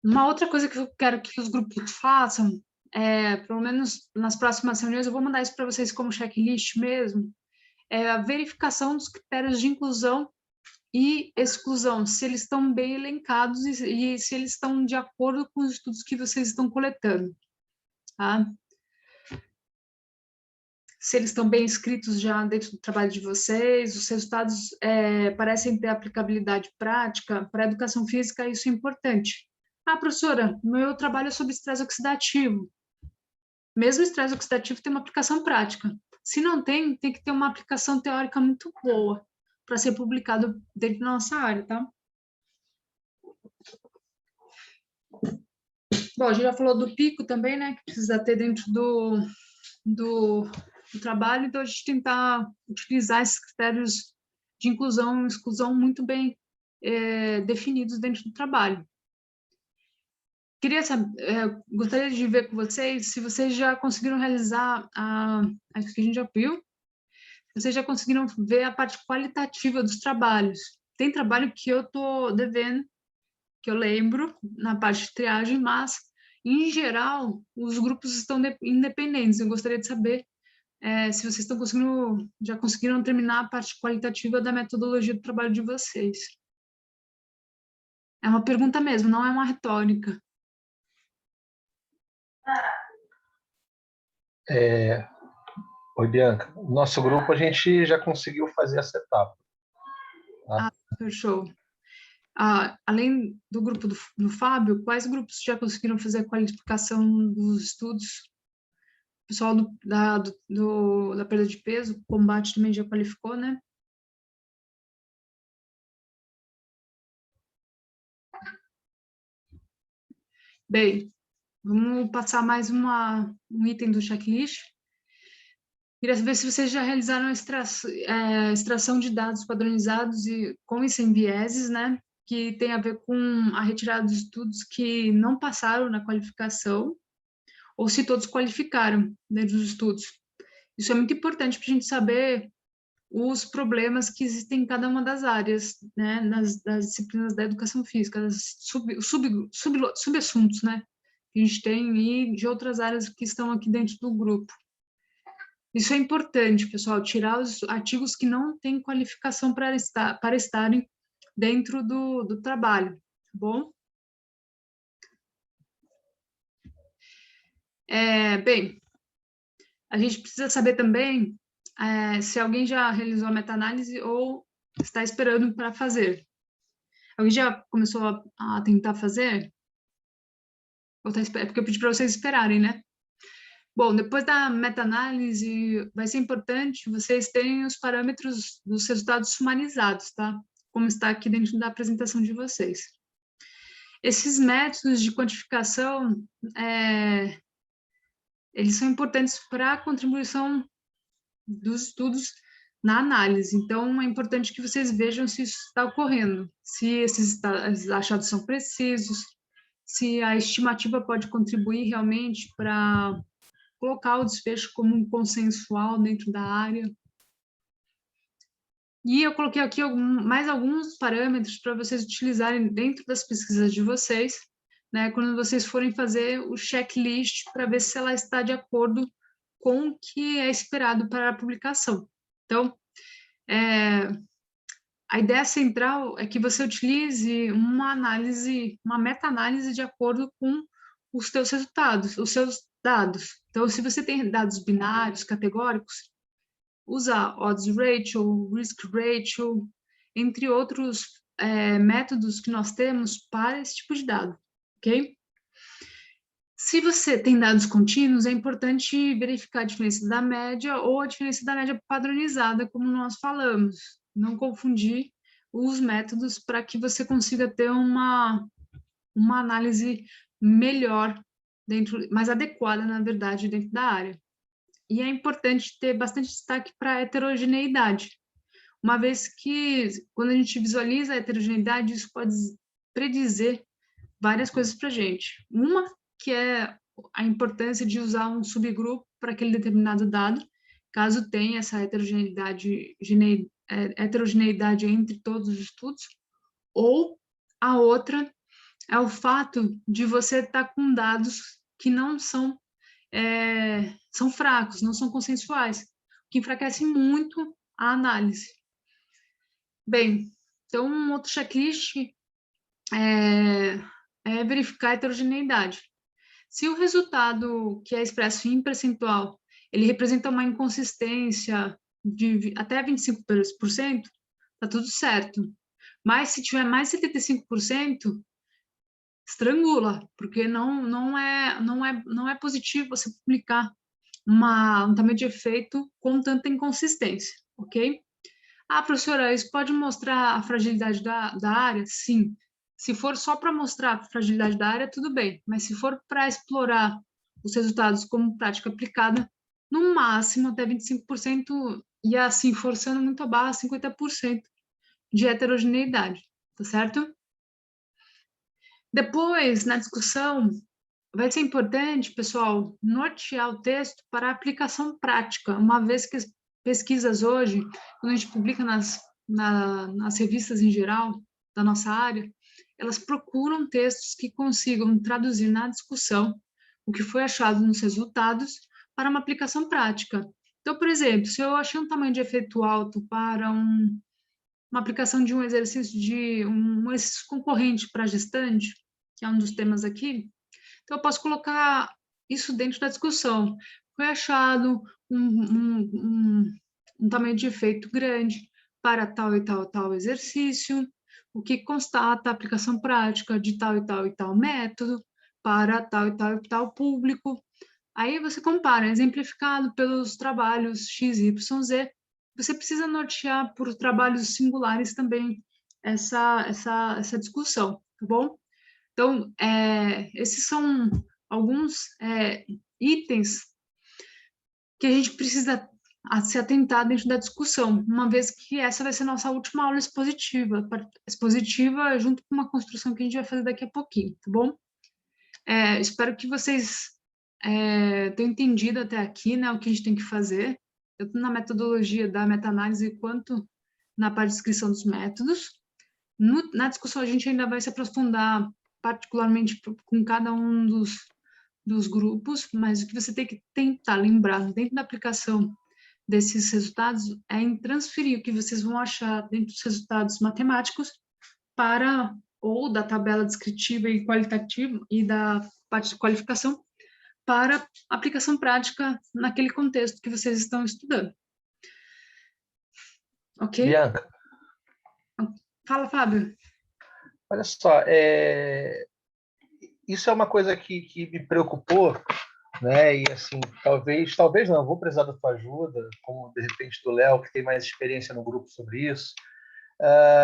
Uma outra coisa que eu quero que os grupos façam, pelo menos nas próximas reuniões, eu vou mandar isso para vocês como checklist mesmo, é a verificação dos critérios de inclusão e exclusão, se eles estão bem elencados e se eles estão de acordo com os estudos que vocês estão coletando, tá? Se eles estão bem escritos já dentro do trabalho de vocês, os resultados parecem ter aplicabilidade prática para a educação física, isso é importante. Ah, professora, meu trabalho é sobre estresse oxidativo. Mesmo estresse oxidativo tem uma aplicação prática. Se não tem, tem que ter uma aplicação teórica muito boa para ser publicado dentro da nossa área, tá? Bom, a gente já falou do pico também, né, que precisa ter dentro do trabalho, então a gente tentar utilizar esses critérios de inclusão e exclusão muito bem definidos dentro do trabalho. Queria saber, gostaria de ver com vocês se vocês já conseguiram realizar acho que a gente já viu, vocês já conseguiram ver a parte qualitativa dos trabalhos. Tem trabalho que eu estou devendo, que eu lembro, na parte de triagem, mas, em geral, os grupos estão independentes. Eu gostaria de saber se vocês estão já conseguiram terminar a parte qualitativa da metodologia do trabalho de vocês. É uma pergunta mesmo, não é uma retórica. Oi, Bianca. Nosso grupo, a gente já conseguiu fazer essa etapa. Tá? Show. Além do grupo do Fábio, quais grupos já conseguiram fazer a qualificação dos estudos? O pessoal da perda de peso, combate também já qualificou, né? Bem, vamos passar mais um item do checklist. Queria saber se vocês já realizaram a extração de dados padronizados com e sem vieses, né? Que tem a ver com a retirada dos estudos que não passaram na qualificação, ou se todos qualificaram dentro dos estudos. Isso é muito importante para a gente saber os problemas que existem em cada uma das áreas, né? Das disciplinas da educação física, subassuntos, né? Que a gente tem e de outras áreas que estão aqui dentro do grupo. Isso é importante, pessoal, tirar os artigos que não têm qualificação para estarem dentro do trabalho, tá bom? Bem, a gente precisa saber também se alguém já realizou a meta-análise ou está esperando para fazer. Alguém já começou a tentar fazer? Ou é porque eu pedi para vocês esperarem, né? Bom, depois da meta-análise, vai ser importante vocês terem os parâmetros dos resultados sumarizados, tá? Como está aqui dentro da apresentação de vocês. Esses métodos de quantificação, eles são importantes para a contribuição dos estudos na análise. Então, é importante que vocês vejam se isso está ocorrendo, se esses achados são precisos, se a estimativa pode contribuir realmente para colocar o desfecho como um consensual dentro da área. E eu coloquei aqui mais alguns parâmetros para vocês utilizarem dentro das pesquisas de vocês, né, quando vocês forem fazer o checklist para ver se ela está de acordo com o que é esperado para a publicação. Então, a ideia central é que você utilize uma análise, uma meta-análise de acordo com os seus resultados, os seus dados. Então, se você tem dados binários, categóricos, usa odds ratio, risk ratio, entre outros métodos que nós temos para esse tipo de dado, ok? Se você tem dados contínuos, é importante verificar a diferença da média ou a diferença da média padronizada, como nós falamos. Não confundir os métodos para que você consiga ter uma análise melhor, mais adequada, na verdade, dentro da área. E é importante ter bastante destaque para a heterogeneidade, uma vez que, quando a gente visualiza a heterogeneidade, isso pode predizer várias coisas para a gente. Uma, que é a importância de usar um subgrupo para aquele determinado dado, caso tenha essa heterogeneidade entre todos os estudos, ou a outra é o fato de você estar com dados que não são fracos, não são consensuais, o que enfraquece muito a análise. Bem, então um outro checklist é verificar a heterogeneidade. Se o resultado que é expresso em percentual, ele representa uma inconsistência de até 25%, tá tudo certo. Mas se tiver mais de 75%, estrangula, porque não é positivo você publicar um tamanho de efeito com tanta inconsistência, ok? Ah, professora, isso pode mostrar a fragilidade da área? Sim. Se for só para mostrar a fragilidade da área, tudo bem. Mas se for para explorar os resultados como prática aplicada, no máximo até 25%, e assim, forçando muito a barra, 50% de heterogeneidade, tá certo? Depois, na discussão, vai ser importante, pessoal, nortear o texto para a aplicação prática, uma vez que as pesquisas hoje, quando a gente publica nas revistas em geral da nossa área, elas procuram textos que consigam traduzir na discussão o que foi achado nos resultados para uma aplicação prática. Então, por exemplo, se eu achei um tamanho de efeito alto para uma aplicação de um exercício um exercício concorrente para gestante, que é um dos temas aqui, então eu posso colocar isso dentro da discussão. Foi achado um tamanho de efeito grande para tal e tal exercício, o que constata a aplicação prática de tal e tal método para tal e tal público. Aí você compara, exemplificado pelos trabalhos X, Y, Z, você precisa nortear por trabalhos singulares também essa discussão, tá bom? Então, esses são alguns itens que a gente precisa se atentar dentro da discussão, uma vez que essa vai ser a nossa última aula expositiva junto com uma construção que a gente vai fazer daqui a pouquinho, tá bom? Espero que vocês tenham entendido até aqui, né, o que a gente tem que fazer, tanto na metodologia da meta-análise quanto na parte de descrição dos métodos. Na discussão, a gente ainda vai se aprofundar particularmente com cada um dos grupos, mas o que você tem que tentar lembrar dentro da aplicação desses resultados é em transferir o que vocês vão achar dentro dos resultados matemáticos ou da tabela descritiva e qualitativa e da parte de qualificação para aplicação prática naquele contexto que vocês estão estudando. Ok? Bianca. Fala, Fábio. Olha só, isso é uma coisa que me preocupou, né? E assim, talvez não, vou precisar da tua ajuda, como de repente do Léo, que tem mais experiência no grupo sobre isso,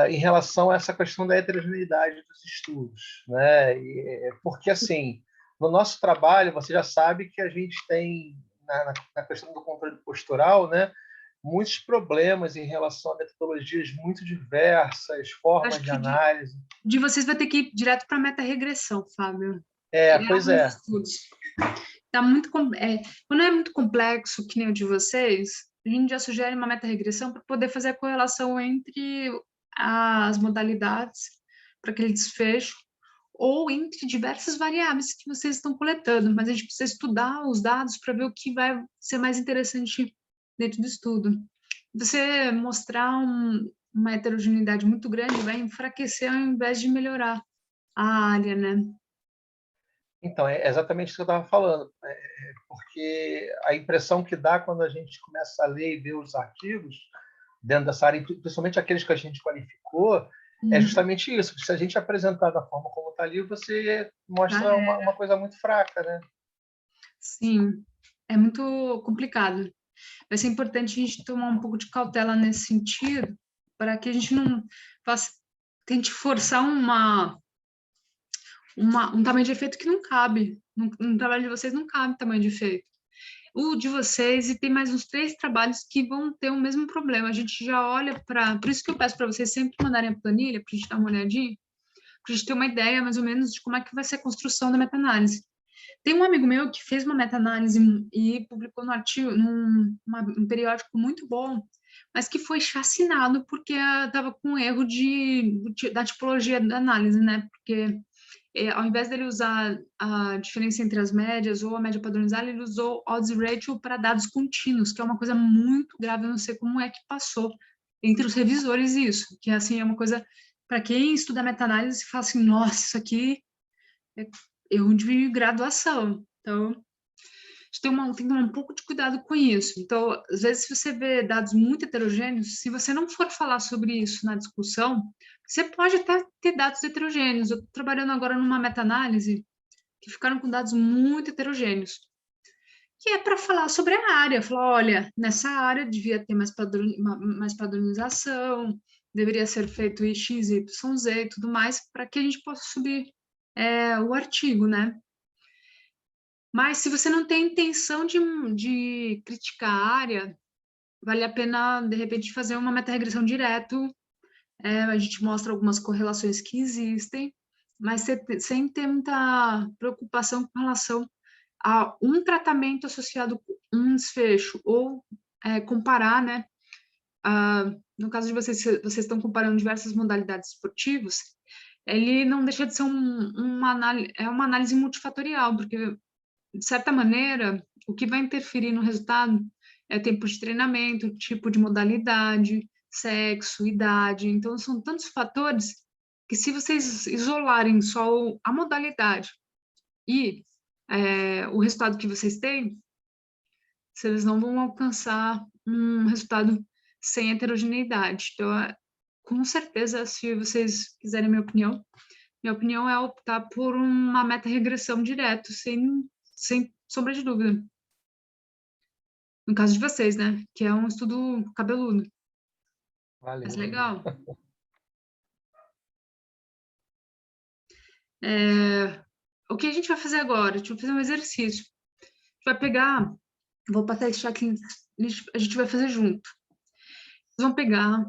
em relação a essa questão da heterogeneidade dos estudos, né? Porque assim, no nosso trabalho, você já sabe que a gente tem na questão do controle postural, né? Muitos problemas em relação a metodologias muito diversas, formas de análise. De vocês vai ter que ir direto para a meta-regressão, Fábio. Pois é. Estudos. Tá muito, quando é muito complexo, que nem o de vocês, a gente já sugere uma meta-regressão para poder fazer a correlação entre as modalidades para aquele desfecho, ou entre diversas variáveis que vocês estão coletando, mas a gente precisa estudar os dados para ver o que vai ser mais interessante dentro do estudo. Você mostrar uma heterogeneidade muito grande vai enfraquecer ao invés de melhorar a área, né? Então, é exatamente isso que eu estava falando, porque a impressão que dá quando a gente começa a ler e ver os artigos dentro dessa área, principalmente aqueles que a gente qualificou, é justamente isso. Se a gente apresentar da forma como está ali, você mostra uma coisa muito fraca, né? Sim, é muito complicado. Vai ser importante a gente tomar um pouco de cautela nesse sentido, para que a gente não tente forçar um tamanho de efeito que não cabe. No trabalho de vocês não cabe tamanho de efeito. O de vocês, e tem mais uns 3 trabalhos que vão ter o mesmo problema. A gente já olha para... Por isso que eu peço para vocês sempre mandarem a planilha, para a gente dar uma olhadinha, para a gente ter uma ideia, mais ou menos, de como é que vai ser a construção da meta-análise. Tem um amigo meu que fez uma meta-análise e publicou no artigo, num periódico muito bom, mas que foi chacinado porque estava com erro da tipologia da análise, né? Porque ao invés dele usar a diferença entre as médias ou a média padronizada, ele usou odds ratio para dados contínuos, que é uma coisa muito grave. Eu não sei como é que passou entre os revisores isso, que assim é uma coisa para quem estuda meta-análise fala assim, nossa, isso aqui é erro de graduação. Então, a gente tem que tomar um pouco de cuidado com isso. Então, às vezes, se você vê dados muito heterogêneos, se você não for falar sobre isso na discussão, você pode até ter dados heterogêneos. Eu estou trabalhando agora numa meta-análise que ficaram com dados muito heterogêneos, que é para falar sobre a área. Falar, olha, nessa área devia ter mais padronização, deveria ser feito X, Y, Z e tudo mais, para que a gente possa subir o artigo, né? Mas se você não tem intenção de criticar a área, vale a pena, de repente, fazer uma meta-regressão direto. A gente mostra algumas correlações que existem, mas sem ter muita preocupação com relação a um tratamento associado com um desfecho, ou comparar, né? No caso de vocês estão comparando diversas modalidades esportivas, ele não deixa de ser uma análise multifatorial, porque de certa maneira, o que vai interferir no resultado é tempo de treinamento, tipo de modalidade, sexo, idade. Então, são tantos fatores que, se vocês isolarem só a modalidade e o resultado que vocês têm, vocês não vão alcançar um resultado sem heterogeneidade. Então, com certeza, se vocês quiserem minha opinião é optar por uma meta-regressão direto, sem sombra de dúvida. No caso de vocês, né? Que é um estudo cabeludo. Valeu. Mas legal. O que a gente vai fazer agora? A gente vai fazer um exercício. A gente vai pegar... Vou passar esse checklist, a gente vai fazer junto. Vocês vão pegar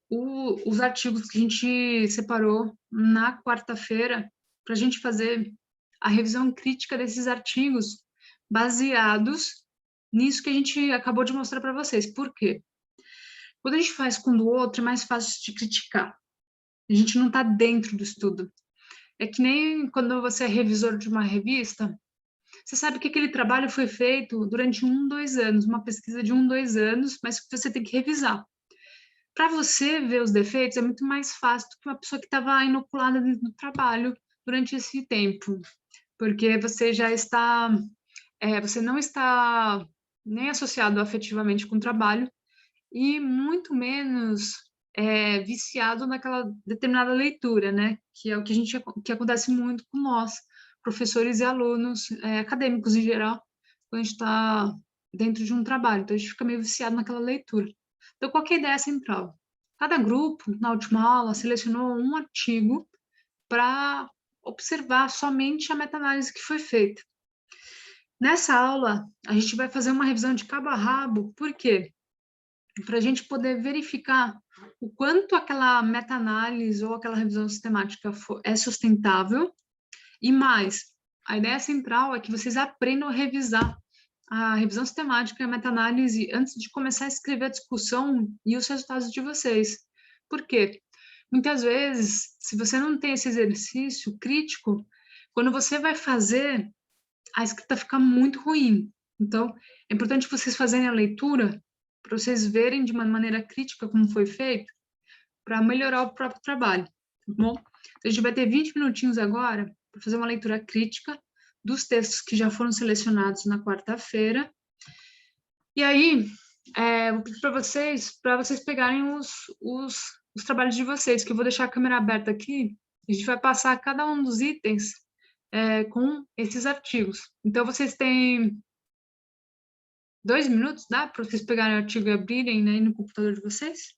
os artigos que a gente separou na quarta-feira para a gente fazer a revisão crítica desses artigos baseados nisso que a gente acabou de mostrar para vocês. Por quê? Quando a gente faz com o do outro, é mais fácil de criticar. A gente não está dentro do estudo. É que nem quando você é revisor de uma revista, você sabe que aquele trabalho foi feito durante 2 anos, uma pesquisa de 2 anos, mas que você tem que revisar. Para você ver os defeitos, é muito mais fácil do que uma pessoa que estava inoculada dentro do trabalho durante esse tempo, porque você já está... você não está nem associado afetivamente com o trabalho e muito menos viciado naquela determinada leitura, né? Que é o que acontece muito com nós, professores e alunos, acadêmicos em geral, quando a gente está dentro de um trabalho, então a gente fica meio viciado naquela leitura. Então, qual que é a ideia central? Cada grupo, na última aula, selecionou um artigo para observar somente a meta-análise que foi feita. Nessa aula, a gente vai fazer uma revisão de cabo a rabo, por quê? Para a gente poder verificar o quanto aquela meta-análise ou aquela revisão sistemática é sustentável, e mais, a ideia central é que vocês aprendam a revisar a revisão sistemática e a meta-análise antes de começar a escrever a discussão e os resultados de vocês. Por quê? Muitas vezes, se você não tem esse exercício crítico, quando você vai fazer, a escrita fica muito ruim. Então, é importante vocês fazerem a leitura para vocês verem de uma maneira crítica como foi feito, para melhorar o próprio trabalho, tá bom? Então, a gente vai ter 20 minutinhos agora para fazer uma leitura crítica dos textos que já foram selecionados na quarta-feira. E aí, vou pedir para vocês pegarem os trabalhos de vocês, que eu vou deixar a câmera aberta aqui, a gente vai passar cada um dos itens com esses artigos. Então, vocês têm 2 minutos, dá para vocês pegarem o artigo e abrirem, né, no computador de vocês?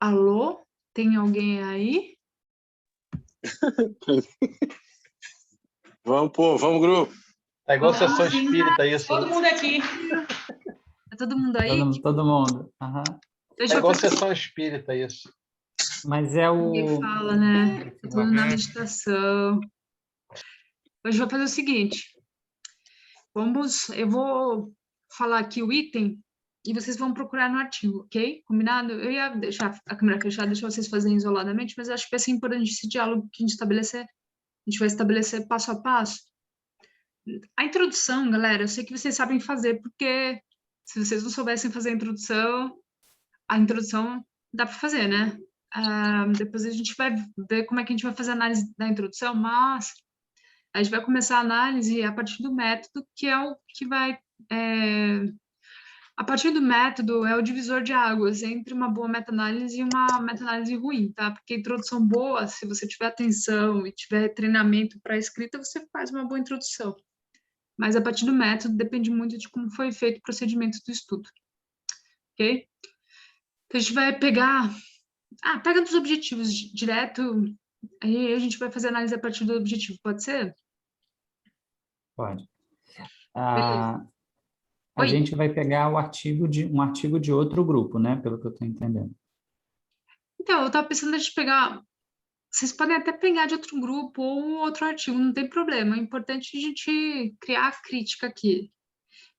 Alô? Tem alguém aí? Vamos, grupo. É igual sessão espírita isso. Todo mundo aqui. Tá todo mundo aí? Todo mundo. Uhum. É igual sessão espírita isso. Mas é o... Ninguém fala, né? Tá todo mundo na meditação. Hoje eu vou fazer o seguinte. Eu vou falar aqui o item e vocês vão procurar no artigo, ok? Combinado? Eu ia deixar a câmera fechada, deixar vocês fazerem isoladamente, mas acho que vai ser importante esse diálogo que a gente vai estabelecer passo a passo. A introdução, galera, eu sei que vocês sabem fazer, porque se vocês não soubessem fazer a introdução dá para fazer, né? Depois a gente vai ver como é que a gente vai fazer a análise da introdução, mas a gente vai começar a análise a partir do método, que é o que vai... A partir do método é o divisor de águas entre uma boa meta-análise e uma meta-análise ruim, tá? Porque a introdução boa, se você tiver atenção e tiver treinamento para a escrita, você faz uma boa introdução. Mas a partir do método depende muito de como foi feito o procedimento do estudo. Ok? Então a gente vai pegar... pega dos objetivos direto, aí a gente vai fazer análise a partir do objetivo, pode ser? Pode. A Oi. gente vai pegar um artigo de outro grupo, né? Pelo que eu estou entendendo. Então, eu estava pensando em pegar... Vocês podem até pegar de outro grupo ou outro artigo, não tem problema. É importante a gente criar a crítica aqui.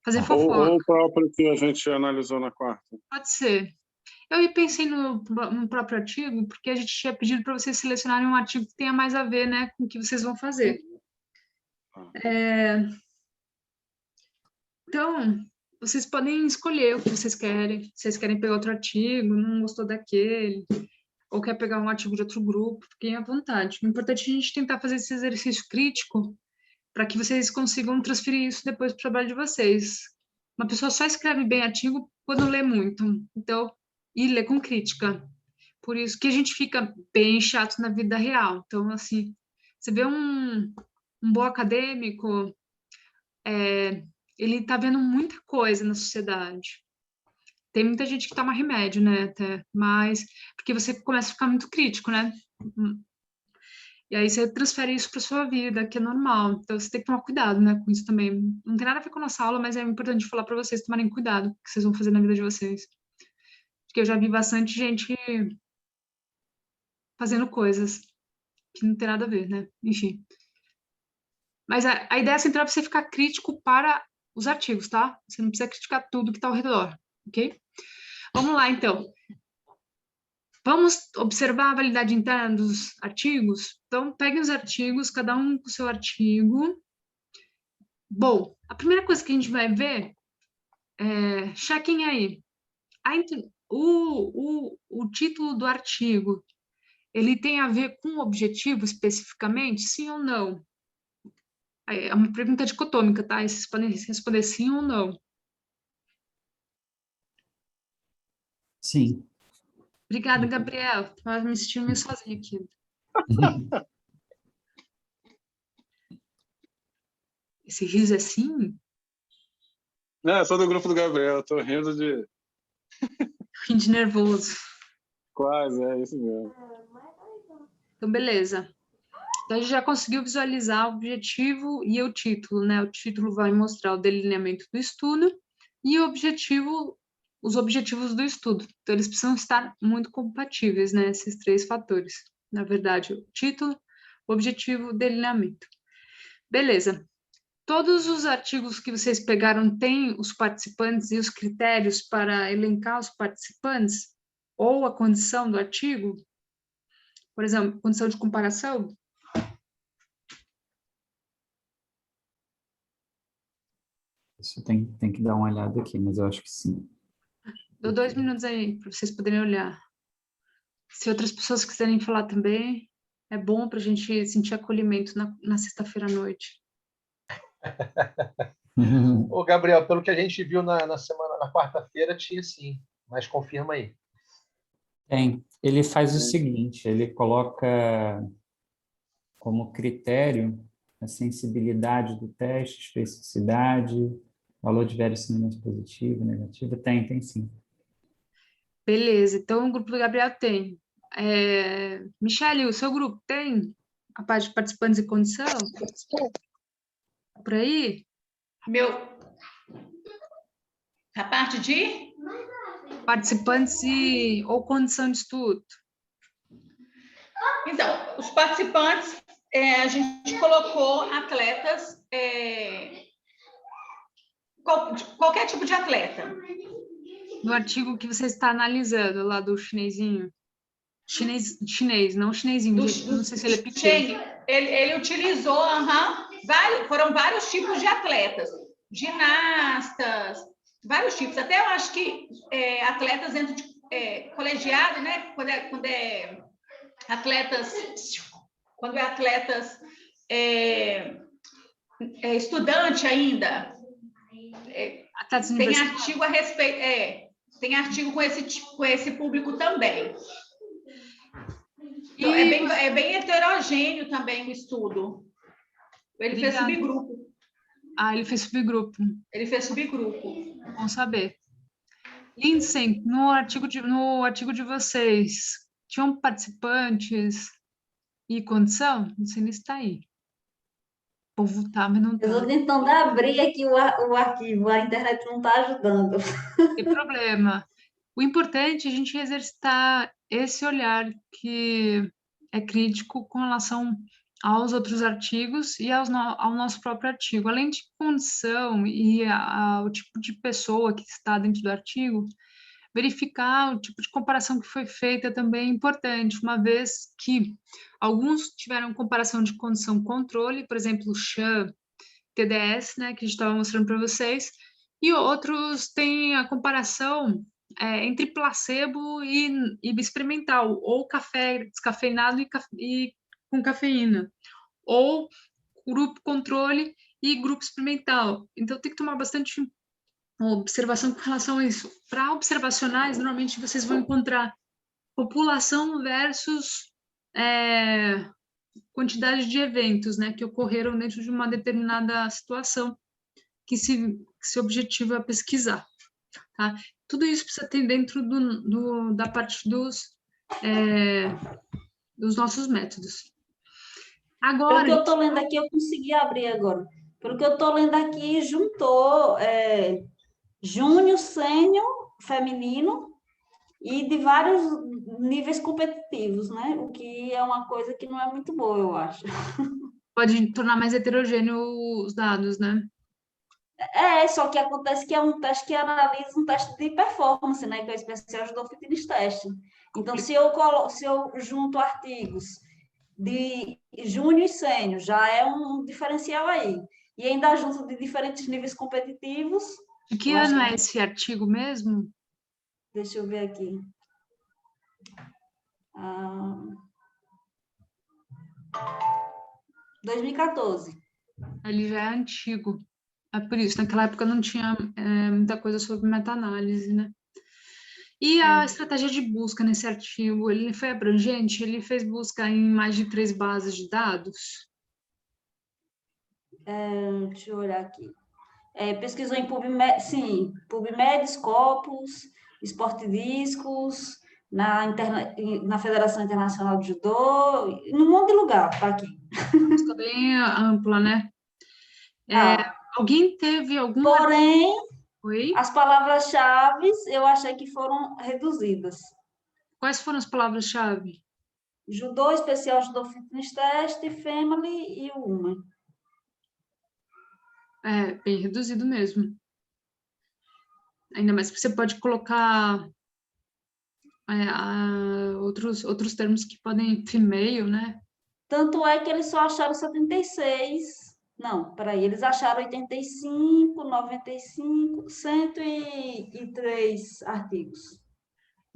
Fazer fofoca. Ou o próprio que a gente analisou na quarta. Pode ser. Eu pensei no próprio artigo, porque a gente tinha pedido para vocês selecionarem um artigo que tenha mais a ver, né, com o que vocês vão fazer. Então, vocês podem escolher o que vocês querem. Se vocês querem pegar outro artigo, não gostou daquele, ou quer pegar um artigo de outro grupo, fiquem à vontade. O importante é a gente tentar fazer esse exercício crítico para que vocês consigam transferir isso depois para o trabalho de vocês. Uma pessoa só escreve bem artigo quando lê muito. Então, e lê com crítica. Por isso que a gente fica bem chato na vida real. Então, assim, você vê um bom acadêmico, ele está vendo muita coisa na sociedade. Tem muita gente que toma remédio, né, até, mas porque você começa a ficar muito crítico, né? E aí você transfere isso para sua vida, que é normal. Então você tem que tomar cuidado, né, com isso também. Não tem nada a ver com a nossa aula, mas é importante falar para vocês tomarem cuidado com o que vocês vão fazer na vida de vocês. Porque eu já vi bastante gente fazendo coisas que não tem nada a ver, né? Enfim. Mas a ideia central é você ficar crítico para os artigos, tá? Você não precisa criticar tudo que está ao redor, ok? Vamos lá, então. Vamos observar a validade interna dos artigos? Então, peguem os artigos, cada um com o seu artigo. Bom, a primeira coisa que a gente vai ver chequem aí. O título do artigo, ele tem a ver com o objetivo especificamente, sim ou não? É uma pergunta dicotômica, tá? E vocês podem responder sim ou não. Sim. Obrigada, Gabriel. Estava me sentindo meio sozinha aqui. Esse riso é sim? Não, eu sou do grupo do Gabriel, tô rindo de... Fim de nervoso. Quase, é isso mesmo. Então, beleza. Então, a gente já conseguiu visualizar o objetivo e o título, né? O título vai mostrar o delineamento do estudo e os objetivos do estudo. Então, eles precisam estar muito compatíveis, né? Esses 3 fatores. Na verdade, o título, o objetivo, o delineamento. Beleza. Todos os artigos que vocês pegaram têm os participantes e os critérios para elencar os participantes? Ou a condição do artigo? Por exemplo, condição de comparação? Isso tem que dar uma olhada aqui, mas eu acho que sim. Dou 2 minutos aí para vocês poderem olhar. Se outras pessoas quiserem falar também, é bom para a gente sentir acolhimento na sexta-feira à noite. Ô, Gabriel, pelo que a gente viu na quarta-feira, tinha sim, mas confirma aí. Tem. Ele faz o seguinte, ele coloca como critério a sensibilidade do teste, especificidade, valor de verossimilhança positivo, negativo. Tem sim. Beleza, então o grupo do Gabriel tem. Michele, o seu grupo tem a parte de participantes e condição? Por aí? A parte de? Participantes ou condição de estudo? Então, os participantes, a gente colocou atletas, qualquer tipo de atleta. No artigo que você está analisando, lá do chinesinho. Chinês, não chinesinho, não sei se ele é pequeno. Ele utilizou, foram vários tipos de atletas. Ginastas, vários tipos. Até eu acho que atletas dentro de colegiado, né? Quando é atletas estudante ainda, tem artigo a respeito, tem artigo com esse público também. Então, é bem heterogêneo também o estudo. Ele fez subgrupo. Ele fez subgrupo. Ele fez subgrupo. Bom saber. Lindsay, no artigo de vocês, tinham participantes e condição? Não sei se está aí. O povo tá, mas não está. Eu estou tentando abrir aqui o arquivo, a internet não está ajudando. Não tem problema. O importante é a gente exercitar esse olhar que é crítico com relação aos outros artigos e ao nosso próprio artigo. Além de condição e o tipo de pessoa que está dentro do artigo, verificar o tipo de comparação que foi feita também é importante, uma vez que alguns tiveram comparação de condição-controle, por exemplo, o SHAM, TDS, né, que a gente estava mostrando para vocês, e outros têm a comparação entre placebo e experimental, ou café descafeinado e com cafeína, ou grupo controle e grupo experimental. Então, tem que tomar bastante observação com relação a isso. Para observacionais, normalmente vocês vão encontrar população versus quantidade de eventos, né, que ocorreram dentro de uma determinada situação que se objetivo é pesquisar. Tá? Tudo isso precisa ter dentro da parte dos nossos métodos. Agora, pelo que eu estou lendo aqui, eu consegui abrir agora. Pelo que eu estou lendo aqui, juntou júnior, sênior, feminino e de vários níveis competitivos, né? O que é uma coisa que não é muito boa, eu acho. Pode tornar mais heterogêneo os dados, né? Só que acontece que é um teste que analisa um teste de performance, né? Que é o Special Judo Fitness Test. Então, se eu junto artigos de júnior e sênior, já é um diferencial aí. E ainda junto de diferentes níveis competitivos. E que ano é esse artigo mesmo? Deixa eu ver aqui. 2014. Ele já é antigo. É por isso, naquela época não tinha muita coisa sobre meta-análise, né? E a estratégia de busca nesse artigo, ele foi abrangente? Ele fez busca em mais de 3 bases de dados? Deixa eu olhar aqui. Pesquisou em PubMed, sim, PubMed, Scopus, Sport Discos, na Federação Internacional de Judô, num monte de lugar, tá aqui. Está bem ampla, né? Alguém teve alguma... Porém, Oi? as palavras-chave eu achei que foram reduzidas. Quais foram as palavras-chave? Judô especial, judô fitness test, family e woman. Bem reduzido mesmo. Ainda mais que você pode colocar outros termos que podem female, né? Tanto é que eles só acharam 76. Não, peraí, eles acharam 85, 95, 103 artigos.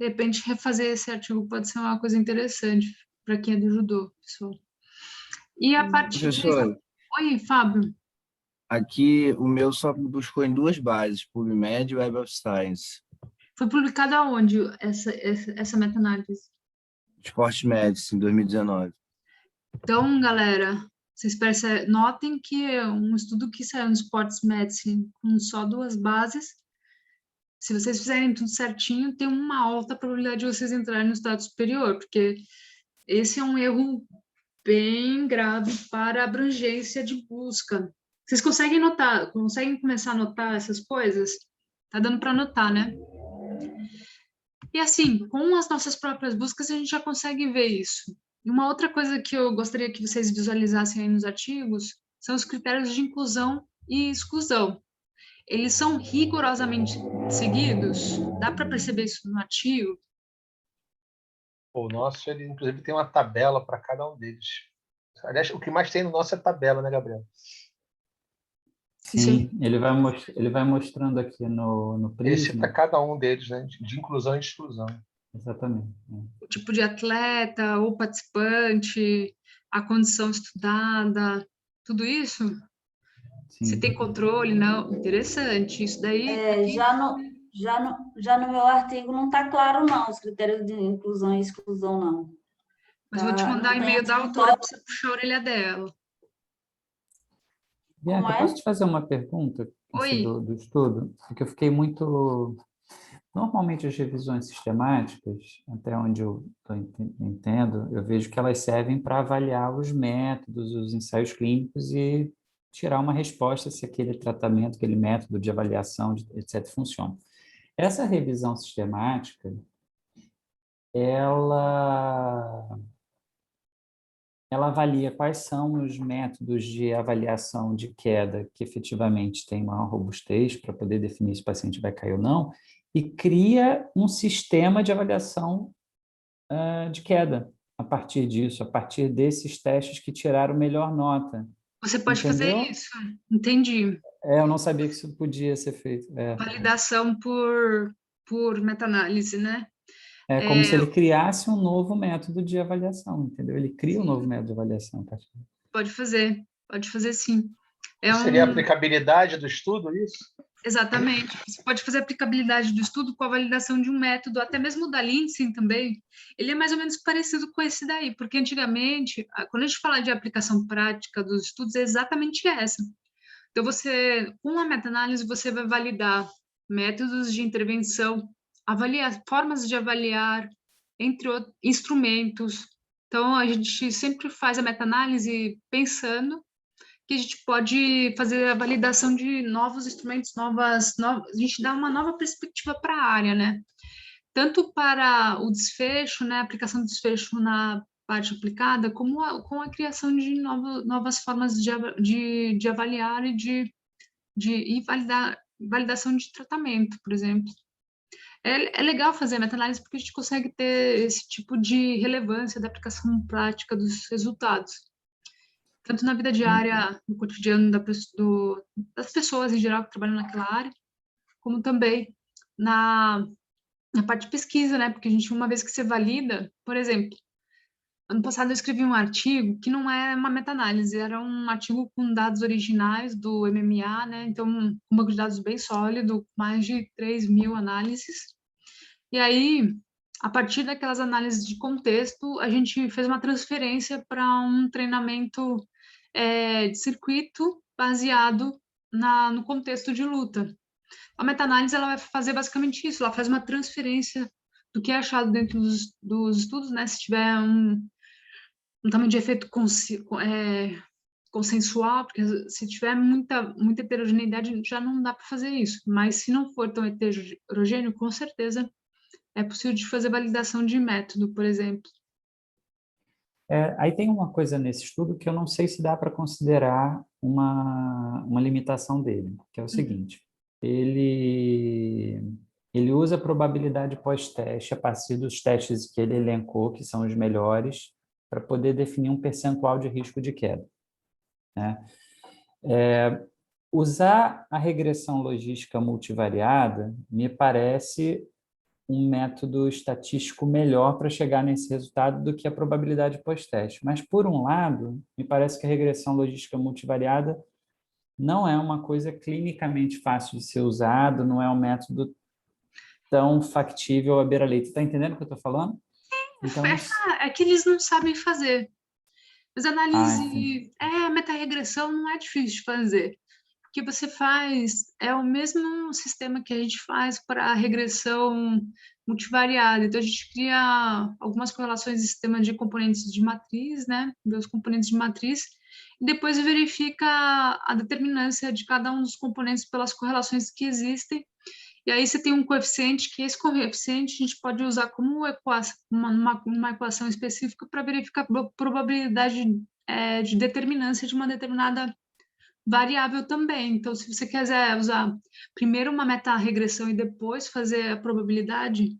De repente, refazer esse artigo pode ser uma coisa interessante para quem é do judô, pessoal. E a partir Professor, Oi, Fábio. aqui o meu só buscou em duas bases, PubMed e Web of Science. Foi publicada aonde essa meta-análise? Sport Medicine, 2019. Então, galera, vocês notem que é um estudo que saiu no Sports Medicine com só 2 bases, se vocês fizerem tudo certinho, tem uma alta probabilidade de vocês entrarem no estado superior, porque esse é um erro bem grave para a abrangência de busca. Vocês conseguem notar, conseguem começar a notar essas coisas? Tá dando para notar, né? E assim, com as nossas próprias buscas, a gente já consegue ver isso. E uma outra coisa que eu gostaria que vocês visualizassem aí nos artigos são os critérios de inclusão e exclusão. Eles são rigorosamente seguidos? Dá para perceber isso no artigo? O nosso, ele inclusive tem uma tabela para cada um deles. Aliás, o que mais tem no nosso é tabela, né, Gabriel? Sim, ele vai mostrando aqui no Esse Prisma. para cada um deles, né? De inclusão e de exclusão. Exatamente. O tipo de atleta ou participante, a condição estudada, tudo isso? Sim. Se tem controle, não? Interessante. Isso daí... Já no meu artigo não está claro, não, os critérios de inclusão e exclusão, não. Mas vou te mandar e-mail da autora para você puxar a orelha dela. Bianca, posso te fazer uma pergunta do estudo? Porque eu fiquei muito... Normalmente as revisões sistemáticas, até onde eu entendo, eu vejo que elas servem para avaliar os métodos, os ensaios clínicos e tirar uma resposta se aquele tratamento, aquele método de avaliação, etc., funciona. Essa revisão sistemática, ela avalia quais são os métodos de avaliação de queda que efetivamente têm maior robustez para poder definir se o paciente vai cair ou não, e cria um sistema de avaliação de queda a partir disso, a partir desses testes que tiraram melhor nota. Você pode fazer isso, entendi. Eu não sabia que isso podia ser feito. Validação por meta-análise, né? É como se ele criasse um novo método de avaliação, entendeu? Ele cria um novo método de avaliação. Pode fazer sim. Seria a aplicabilidade do estudo, isso? Exatamente. Você pode fazer a aplicabilidade do estudo com a validação de um método, até mesmo da Lindsay também. Ele é mais ou menos parecido com esse daí, porque antigamente, quando a gente fala de aplicação prática dos estudos, é exatamente essa. Então, com a meta-análise, você vai validar métodos de intervenção, avaliar formas de avaliar, entre outros instrumentos. Então, a gente sempre faz a meta-análise pensando que a gente pode fazer a validação de novos instrumentos, a gente dá uma nova perspectiva para a área, né? Tanto para o desfecho, né, a aplicação do desfecho na parte aplicada, como com a criação de novas formas de avaliar e validação de tratamento, por exemplo. É legal fazer a meta-análise porque a gente consegue ter esse tipo de relevância da aplicação prática dos resultados. Tanto na vida diária, no cotidiano das pessoas em geral que trabalham naquela área, como também na parte de pesquisa, né? Porque uma vez que você valida, por exemplo, ano passado eu escrevi um artigo que não é uma meta-análise, era um artigo com dados originais do MMA, né? Então, um banco de dados bem sólido, mais de 3.000 análises. E aí, a partir daquelas análises de contexto, a gente fez uma transferência para um treinamento de circuito baseado no contexto de luta. A meta-análise ela vai fazer basicamente isso, ela faz uma transferência do que é achado dentro dos estudos, né? Se tiver um tamanho de efeito consensual, porque se tiver muita heterogeneidade já não dá para fazer isso, mas se não for tão heterogêneo, com certeza é possível de fazer validação de método, por exemplo. Aí tem uma coisa nesse estudo que eu não sei se dá para considerar uma limitação dele, que é o seguinte, ele usa a probabilidade pós-teste a partir dos testes que ele elencou, que são os melhores, para poder definir um percentual de risco de queda, né? Usar a regressão logística multivariada me parece um método estatístico melhor para chegar nesse resultado do que a probabilidade pós-teste. Mas, por um lado, me parece que a regressão logística multivariada não é uma coisa clinicamente fácil de ser usado, não é um método tão factível à beira-lei. Tu está entendendo o que eu estou falando? Então, é que eles não sabem fazer. Mas análise... a meta-regressão não é difícil de fazer. Que você faz é o mesmo sistema que a gente faz para a regressão multivariada. Então, a gente cria algumas correlações de sistema de componentes de matriz, né? Dos componentes de matriz, e depois verifica a determinância de cada um dos componentes pelas correlações que existem. E aí você tem um coeficiente, que esse coeficiente a gente pode usar como uma equação específica para verificar a probabilidade de determinância de uma determinada variável também. Então, se você quiser usar primeiro uma meta-regressão e depois fazer a probabilidade,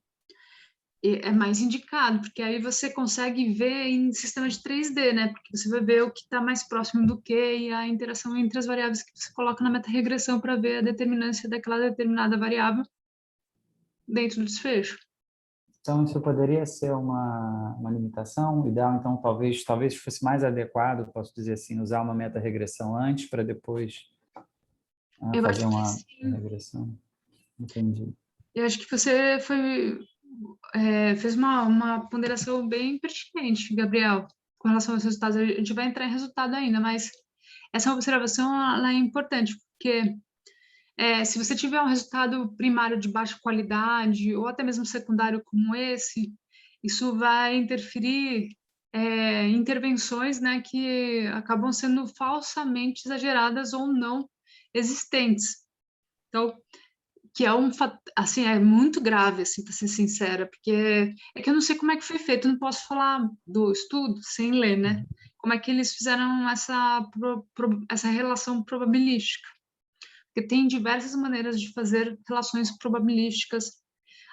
é mais indicado, porque aí você consegue ver em sistema de 3D, né? Porque você vai ver o que está mais próximo do que e a interação entre as variáveis que você coloca na meta-regressão para ver a determinância daquela determinada variável dentro do desfecho. Então, isso poderia ser uma limitação ideal, então talvez fosse mais adequado, posso dizer assim, usar uma meta-regressão antes para depois fazer uma regressão. Entendi. Eu acho que você fez uma ponderação bem pertinente, Gabriel, com relação aos resultados. A gente vai entrar em resultado ainda, mas essa observação ela é importante, porque se você tiver um resultado primário de baixa qualidade, ou até mesmo secundário como esse, isso vai interferir em intervenções, né, que acabam sendo falsamente exageradas ou não existentes. Então, que é assim, é muito grave, assim, para ser sincera, porque é que eu não sei como é que foi feito, eu não posso falar do estudo sem ler, né? Como é que eles fizeram essa relação probabilística. Porque tem diversas maneiras de fazer relações probabilísticas,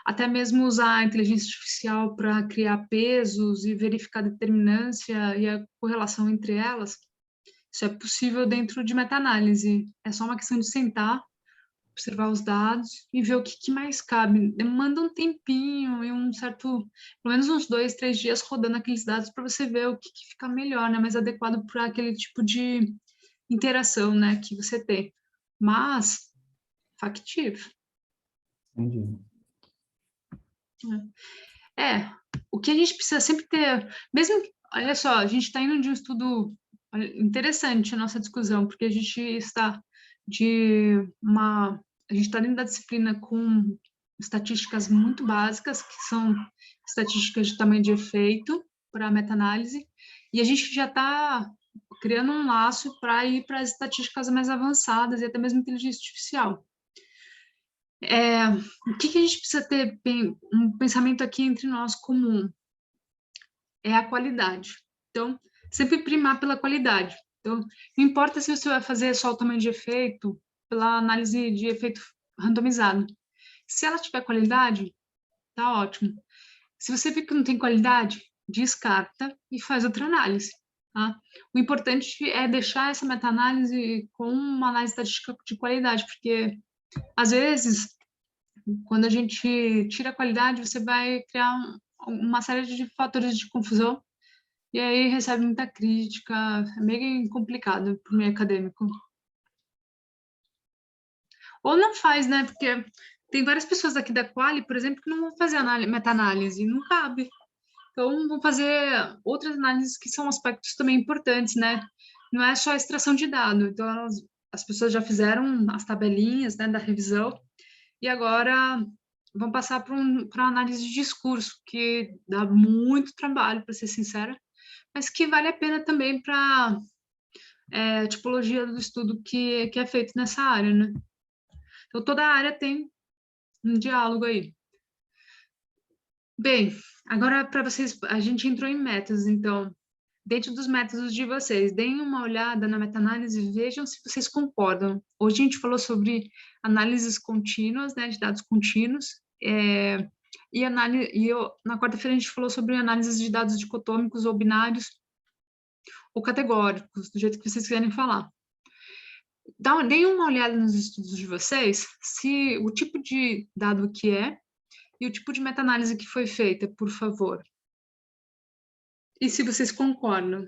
até mesmo usar a inteligência artificial para criar pesos e verificar a determinância e a correlação entre elas. Isso é possível dentro de meta-análise. É só uma questão de sentar, observar os dados e ver o que mais cabe. Demanda um tempinho e pelo menos uns 2, 3 dias rodando aqueles dados para você ver o que fica melhor, né? Mais adequado para aquele tipo de interação, né, que você tem. Mas factível. Entendi. O que a gente precisa sempre ter, mesmo, olha só, a gente está indo de um estudo interessante a nossa discussão, porque a gente está dentro da disciplina com estatísticas muito básicas, que são estatísticas de tamanho de efeito para a meta-análise, e a gente já está criando um laço para ir para as estatísticas mais avançadas e até mesmo inteligência artificial. O que a gente precisa ter um pensamento aqui entre nós comum? É a qualidade. Então, sempre primar pela qualidade. Então, não importa se você vai fazer só o tamanho de efeito pela análise de efeito randomizado. Se ela tiver qualidade, tá ótimo. Se você vê que não tem qualidade, descarta e faz outra análise. Tá? O importante é deixar essa meta-análise com uma análise estatística de qualidade, porque, às vezes, quando a gente tira a qualidade, você vai criar uma série de fatores de confusão e aí recebe muita crítica, é meio complicado para o meio acadêmico. Ou não faz, né? Porque tem várias pessoas aqui da Quali, por exemplo, que não vão fazer meta-análise, não cabe. Então, vão fazer outras análises que são aspectos também importantes, né? Não é só a extração de dado. Então, elas as pessoas já fizeram as tabelinhas, né, da revisão, e agora vão passar para análise de discurso, que dá muito trabalho, para ser sincera, mas que vale a pena também para a tipologia do estudo que é feito nessa área, né? Então, toda a área tem um diálogo aí. Bem, agora para vocês, a gente entrou em métodos, então, dentro dos métodos de vocês, deem uma olhada na meta-análise e vejam se vocês concordam. Hoje a gente falou sobre análises contínuas, né, de dados contínuos, na quarta-feira a gente falou sobre análises de dados dicotômicos ou binários ou categóricos, do jeito que vocês quiserem falar. Deem uma olhada nos estudos de vocês, se o tipo de dado que é e o tipo de meta-análise que foi feita, por favor. E se vocês concordam.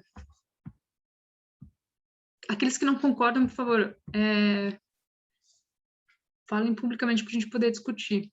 Aqueles que não concordam, por favor, falem publicamente para a gente poder discutir.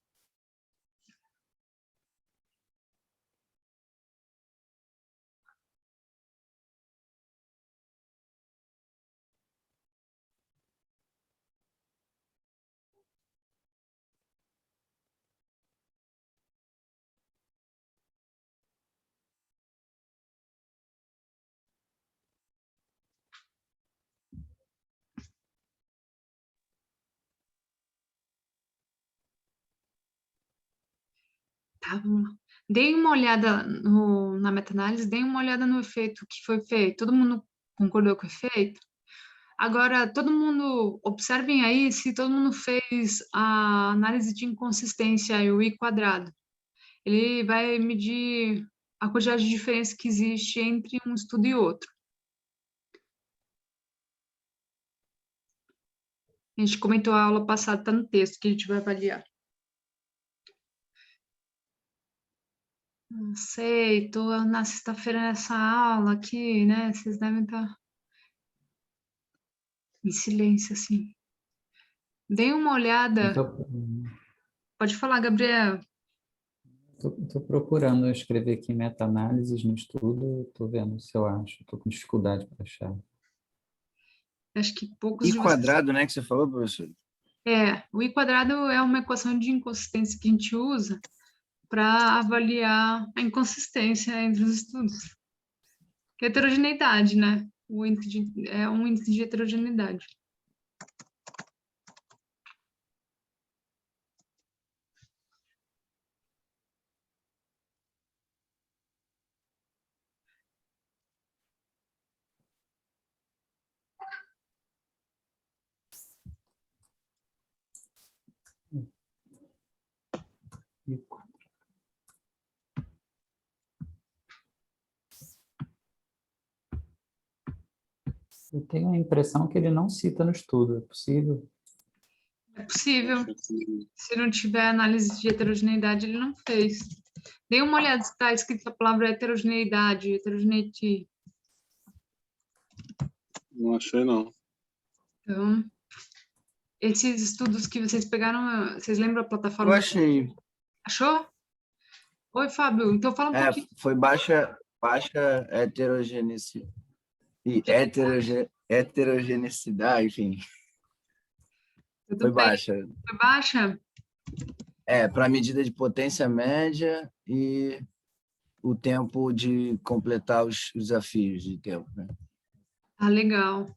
Tá, vamos lá. Deem uma olhada na meta-análise, deem uma olhada no efeito que foi feito. Todo mundo concordou com o efeito? Agora, todo mundo, observem aí se todo mundo fez a análise de inconsistência e o I quadrado. Ele vai medir a quantidade de diferença que existe entre um estudo e outro. A gente comentou a aula passada, está no texto que a gente vai avaliar. Não sei, estou na sexta-feira nessa aula aqui, né? Vocês devem estar em silêncio, assim. Deem uma olhada. Pode falar, Gabriel. Estou procurando escrever aqui meta-análises no estudo, estou vendo se eu acho, estou com dificuldade para achar. Acho que poucos I de quadrado, vocês... né, que você falou, professor? O I quadrado é uma equação de inconsistência que a gente usa para avaliar a inconsistência entre os estudos. Que é heterogeneidade, né? É um índice de heterogeneidade. Eu tenho a impressão que ele não cita no estudo, é possível? É possível. Se não tiver análise de heterogeneidade, ele não fez. Dê uma olhada se está escrito a palavra heterogeneidade, heterogeneity. Não achei, não. Então, esses estudos que vocês pegaram, vocês lembram a plataforma? Eu achei. Achou? Oi, Fábio. Então fala um pouquinho. Foi baixa heterogeneidade e heterogeneidade, enfim. Tudo Foi bem. baixa. Foi baixa? Para medida de potência média e o tempo de completar os desafios de tempo, né? Ah, legal.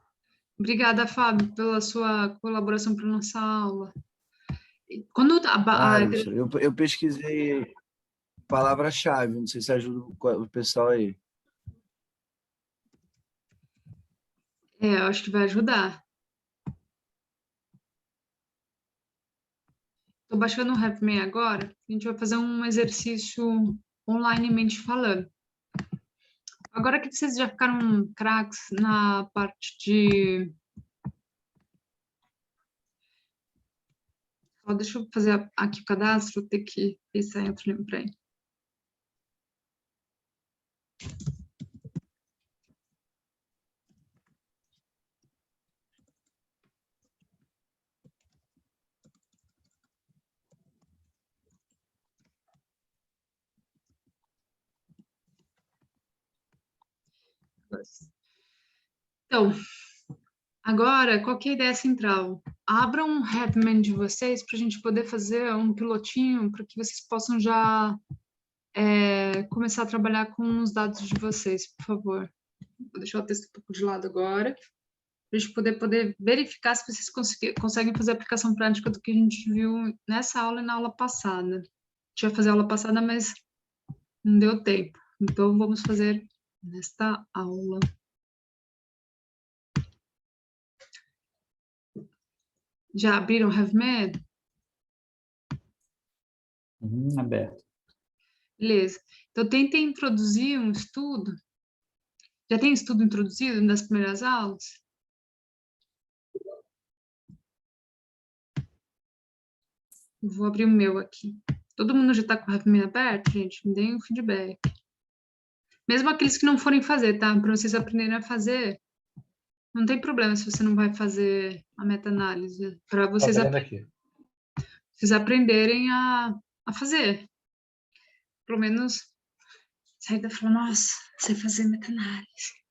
Obrigada, Fábio, pela sua colaboração para nossa aula. Quando Claro, eu pesquisei palavra-chave, não sei se ajuda o pessoal aí. eu acho que vai ajudar. Estou baixando o RapMan agora. A gente vai fazer um exercício onlinemente falando. Agora que vocês já ficaram craques na parte de... deixa eu fazer aqui o cadastro, ter que pensar em outro link para aí. Então, Agora, qual que é a ideia central? Abram um Happman de vocês para a gente poder fazer um pilotinho para que vocês possam já começar a trabalhar com os dados de vocês, por favor. Vou deixar o texto um pouco de lado agora, para a gente poder verificar se vocês conseguem fazer a aplicação prática do que a gente viu nessa aula e na aula passada. A gente vai fazer a aula passada, mas não deu tempo. Então, vamos fazer nesta aula. Já abriram HaveMed? Aberto. Beleza. Então, tentem introduzir um estudo. Já tem estudo introduzido nas primeiras aulas? Vou abrir o meu aqui. Todo mundo já está com o HaveMed aberto, gente? Me deem um feedback. Mesmo aqueles que não forem fazer, tá? Para vocês aprenderem a fazer, não tem problema se você não vai fazer a meta-análise. Para vocês, vocês aprenderem a fazer. Pelo menos sair da falando, nossa, sei fazer meta-análise.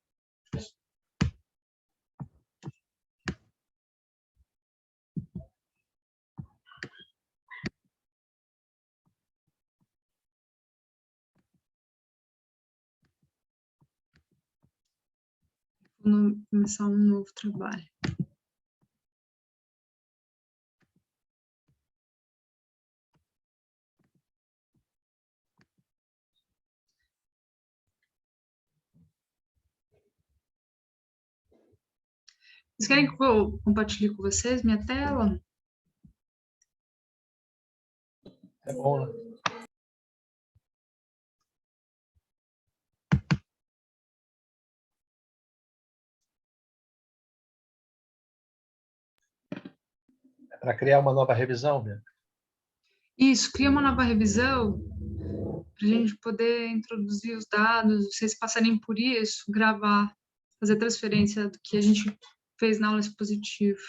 Vou começar um novo trabalho. Vocês querem que eu compartilhe com vocês minha tela? É bom, né? É para criar uma nova revisão, né? Isso, cria uma nova revisão para a gente poder introduzir os dados, vocês passarem por isso, gravar, fazer transferência do que a gente fez na aula expositiva.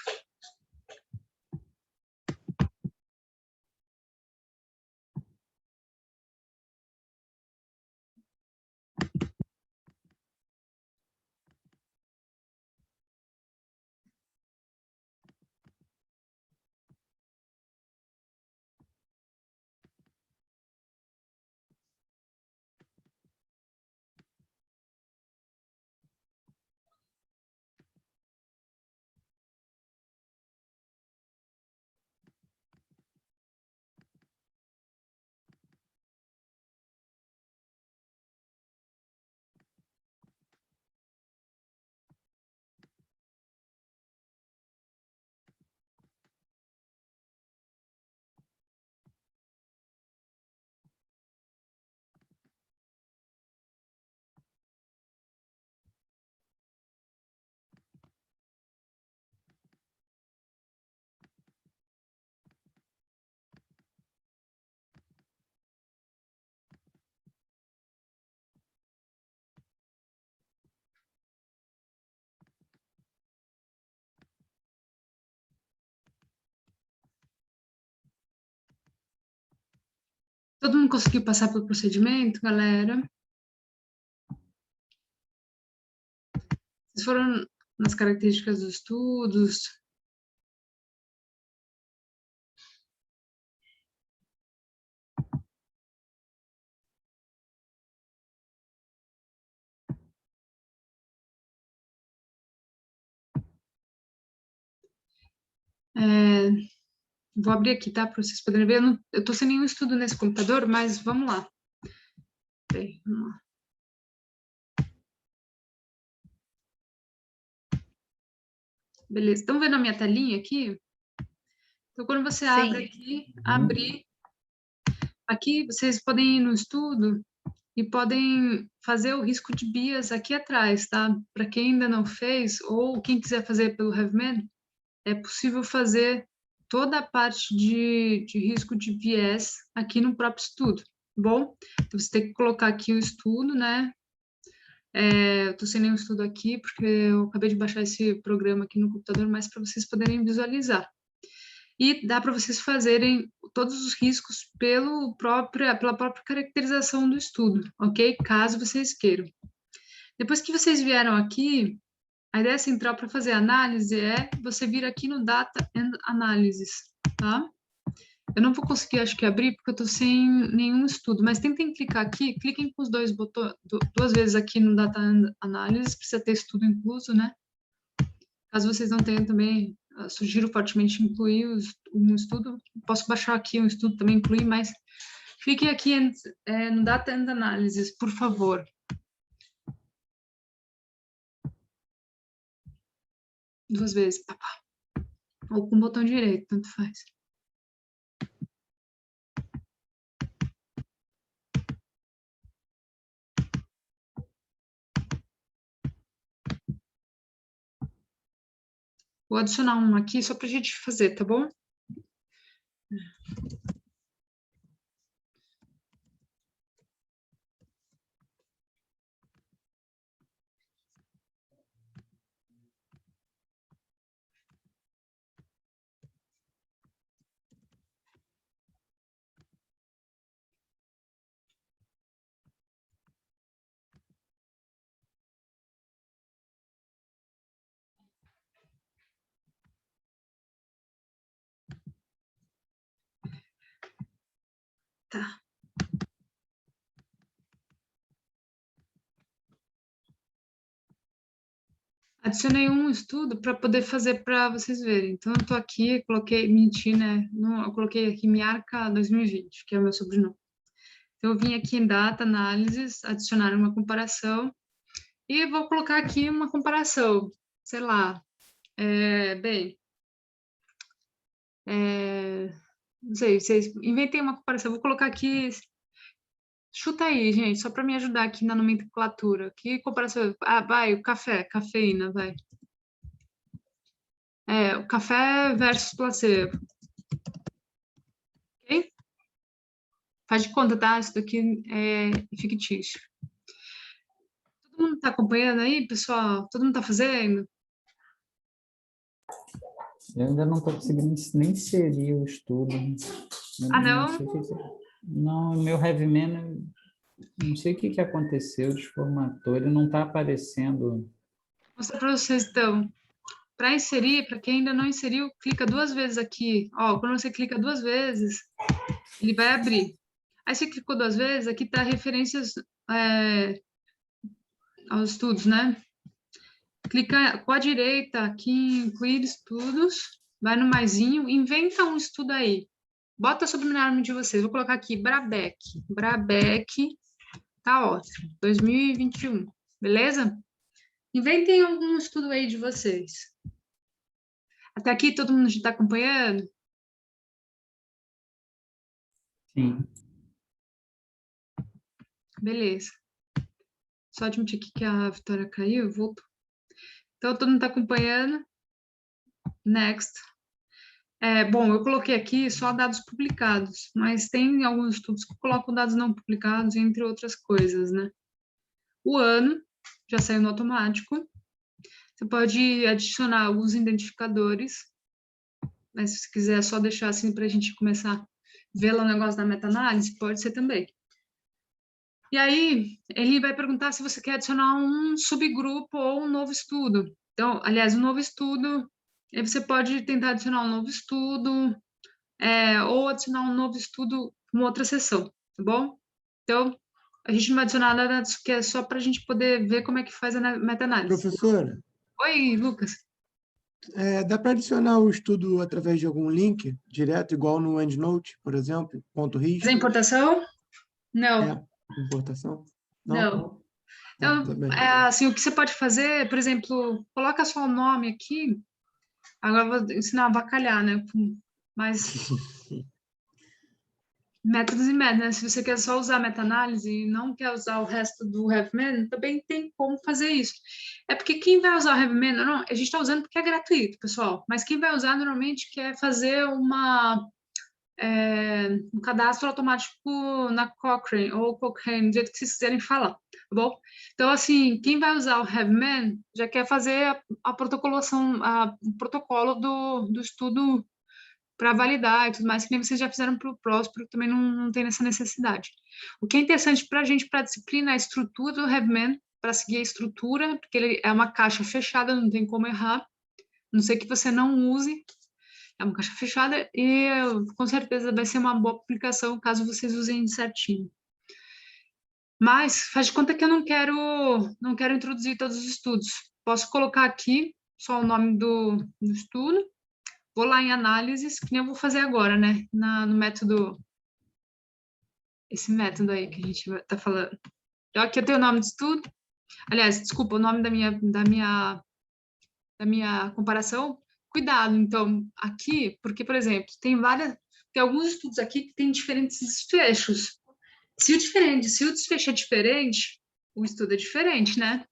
Todo mundo conseguiu passar pelo procedimento, galera? Vocês foram nas características dos estudos? Vou abrir aqui, tá? Para vocês poderem ver. Eu estou sem nenhum estudo nesse computador, mas vamos lá. Bem, vamos lá. Beleza, estão vendo a minha telinha aqui? Então, quando você abre aqui, abrir, aqui vocês podem ir no estudo e podem fazer o risco de bias aqui atrás, tá? Para quem ainda não fez, ou quem quiser fazer pelo HaveMed, é possível fazer toda a parte de risco de viés aqui no próprio estudo, bom? Então, você tem que colocar aqui o estudo, né? Eu estou sem nenhum estudo aqui, porque eu acabei de baixar esse programa aqui no computador, mas para vocês poderem visualizar. E dá para vocês fazerem todos os riscos pela própria caracterização do estudo, ok? Caso vocês queiram. Depois que vocês vieram aqui, A ideia central para fazer análise é você vir aqui no Data and Analysis, tá? Eu não vou conseguir, acho que, abrir, porque eu estou sem nenhum estudo, mas tentem clicar aqui, cliquem com os dois botões, duas vezes aqui no Data and Analysis, precisa ter estudo incluso, né? Caso vocês não tenham também, sugiro fortemente incluir um estudo. Posso baixar aqui um estudo também, incluir, mas cliquem aqui no Data and Analysis, por favor. Duas vezes, papá. Ou com o botão direito, tanto faz. Vou adicionar um aqui só para a gente fazer, tá bom? Tá. Adicionei um estudo para poder fazer para vocês verem. Então, eu estou aqui, coloquei, menti, né? Eu coloquei aqui Miarca 2020, que é o meu sobrenome. Então, eu vim aqui em Data Analysis, adicionar uma comparação, e vou colocar aqui uma comparação, sei lá, não sei, vocês inventem uma comparação, vou colocar aqui, chuta aí, gente, só para me ajudar aqui na nomenclatura. Que comparação? Ah, vai, o café, cafeína, vai. O café versus placebo. Ok? Faz de conta, tá? Isso daqui é fictício. Todo mundo está acompanhando aí, pessoal? Todo mundo está fazendo? Eu ainda não estou conseguindo nem inserir o estudo. Não? Não, meu HeavyMan, não sei o que aconteceu, desformatou, ele não está aparecendo. Vou mostrar para vocês, então. Para inserir, para quem ainda não inseriu, clica duas vezes aqui. Ó, quando você clica duas vezes, ele vai abrir. Aí você clicou duas vezes, aqui está referências aos estudos, né? Clica com a direita aqui em incluir estudos, vai no maisinho, inventa um estudo aí. Bota sobre o nome de vocês. Vou colocar aqui Brabec. Brabec, tá ótimo. 2021, beleza? Inventem algum estudo aí de vocês. Até aqui todo mundo já está acompanhando? Sim. Beleza. Só admitir aqui que a Vitória caiu, voltou. Então, todo mundo está acompanhando? Next. Bom, eu coloquei aqui só dados publicados, mas tem alguns estudos que colocam dados não publicados, entre outras coisas, né? O ano já saiu no automático. Você pode adicionar alguns identificadores, mas se você quiser só deixar assim para a gente começar a ver lá o negócio da meta-análise, pode ser também. E aí, ele vai perguntar se você quer adicionar um subgrupo ou um novo estudo. Então, aliás, um novo estudo, aí você pode tentar adicionar um novo estudo, ou adicionar um novo estudo com outra seção, tá bom? Então, a gente não vai adicionar nada disso, que é só para a gente poder ver como é que faz a meta-análise. Professora? Oi, Lucas. Dá para adicionar o estudo através de algum link direto, igual no EndNote, por exemplo, ponto risco? Fazer importação? Não. Importação? Não. Então, assim, o que você pode fazer, por exemplo, coloca só o nome aqui. Agora eu vou ensinar a avacalhar, né? Mas métodos e métodos, né? Se você quer só usar meta-análise e não quer usar o resto do HeavyMan, também tem como fazer isso. É porque quem vai usar o HeavyMan, não, a gente está usando porque é gratuito, pessoal, mas quem vai usar normalmente quer fazer um cadastro automático na Cochrane, ou Cochrane, do jeito que vocês quiserem falar, tá bom? Então, assim, quem vai usar o HeavyMan já quer fazer a protocolação, o protocolo do estudo para validar e tudo mais, que nem vocês já fizeram para o Próspero, também não tem essa necessidade. O que é interessante para a gente, para a disciplina, é a estrutura do HeavyMan, para seguir a estrutura, porque ele é uma caixa fechada, não tem como errar, a não ser que você não use. É uma caixa fechada e com certeza vai ser uma boa publicação caso vocês usem certinho. Mas faz de conta que eu não quero introduzir todos os estudos. Posso colocar aqui só o nome do estudo, vou lá em análises, que nem eu vou fazer agora, né? No método, esse método aí que a gente está falando. Então, aqui eu tenho o nome do estudo. Aliás, desculpa, o nome da minha comparação. Cuidado, então, aqui, porque, por exemplo, tem alguns estudos aqui que têm diferentes desfechos. Se o desfecho é diferente, o estudo é diferente, né?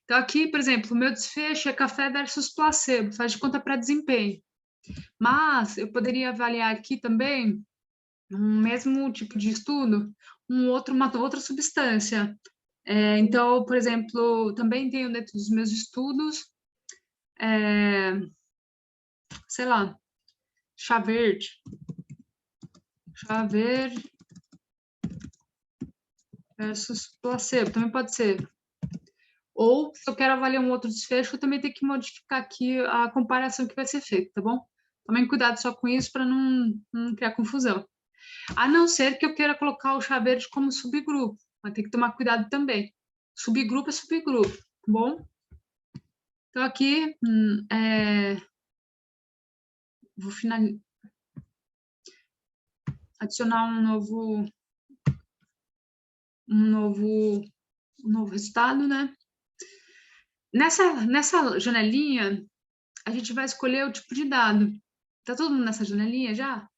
Então, aqui, por exemplo, o meu desfecho é café versus placebo, faz de conta para desempenho. Mas eu poderia avaliar aqui também, no mesmo tipo de estudo, uma outra substância. Então, por exemplo, também tenho dentro dos meus estudos, sei lá, chá verde versus placebo, também pode ser. Ou, se eu quero avaliar um outro desfecho, eu também tenho que modificar aqui a comparação que vai ser feita, tá bom? Tomem cuidado só com isso para não criar confusão. A não ser que eu queira colocar o chá verde como subgrupo, mas tem que tomar cuidado também. Subgrupo é subgrupo, tá bom? Então, aqui, vou finalizar, adicionar um novo resultado, né? Nessa janelinha, a gente vai escolher o tipo de dado. Tá todo mundo nessa janelinha já?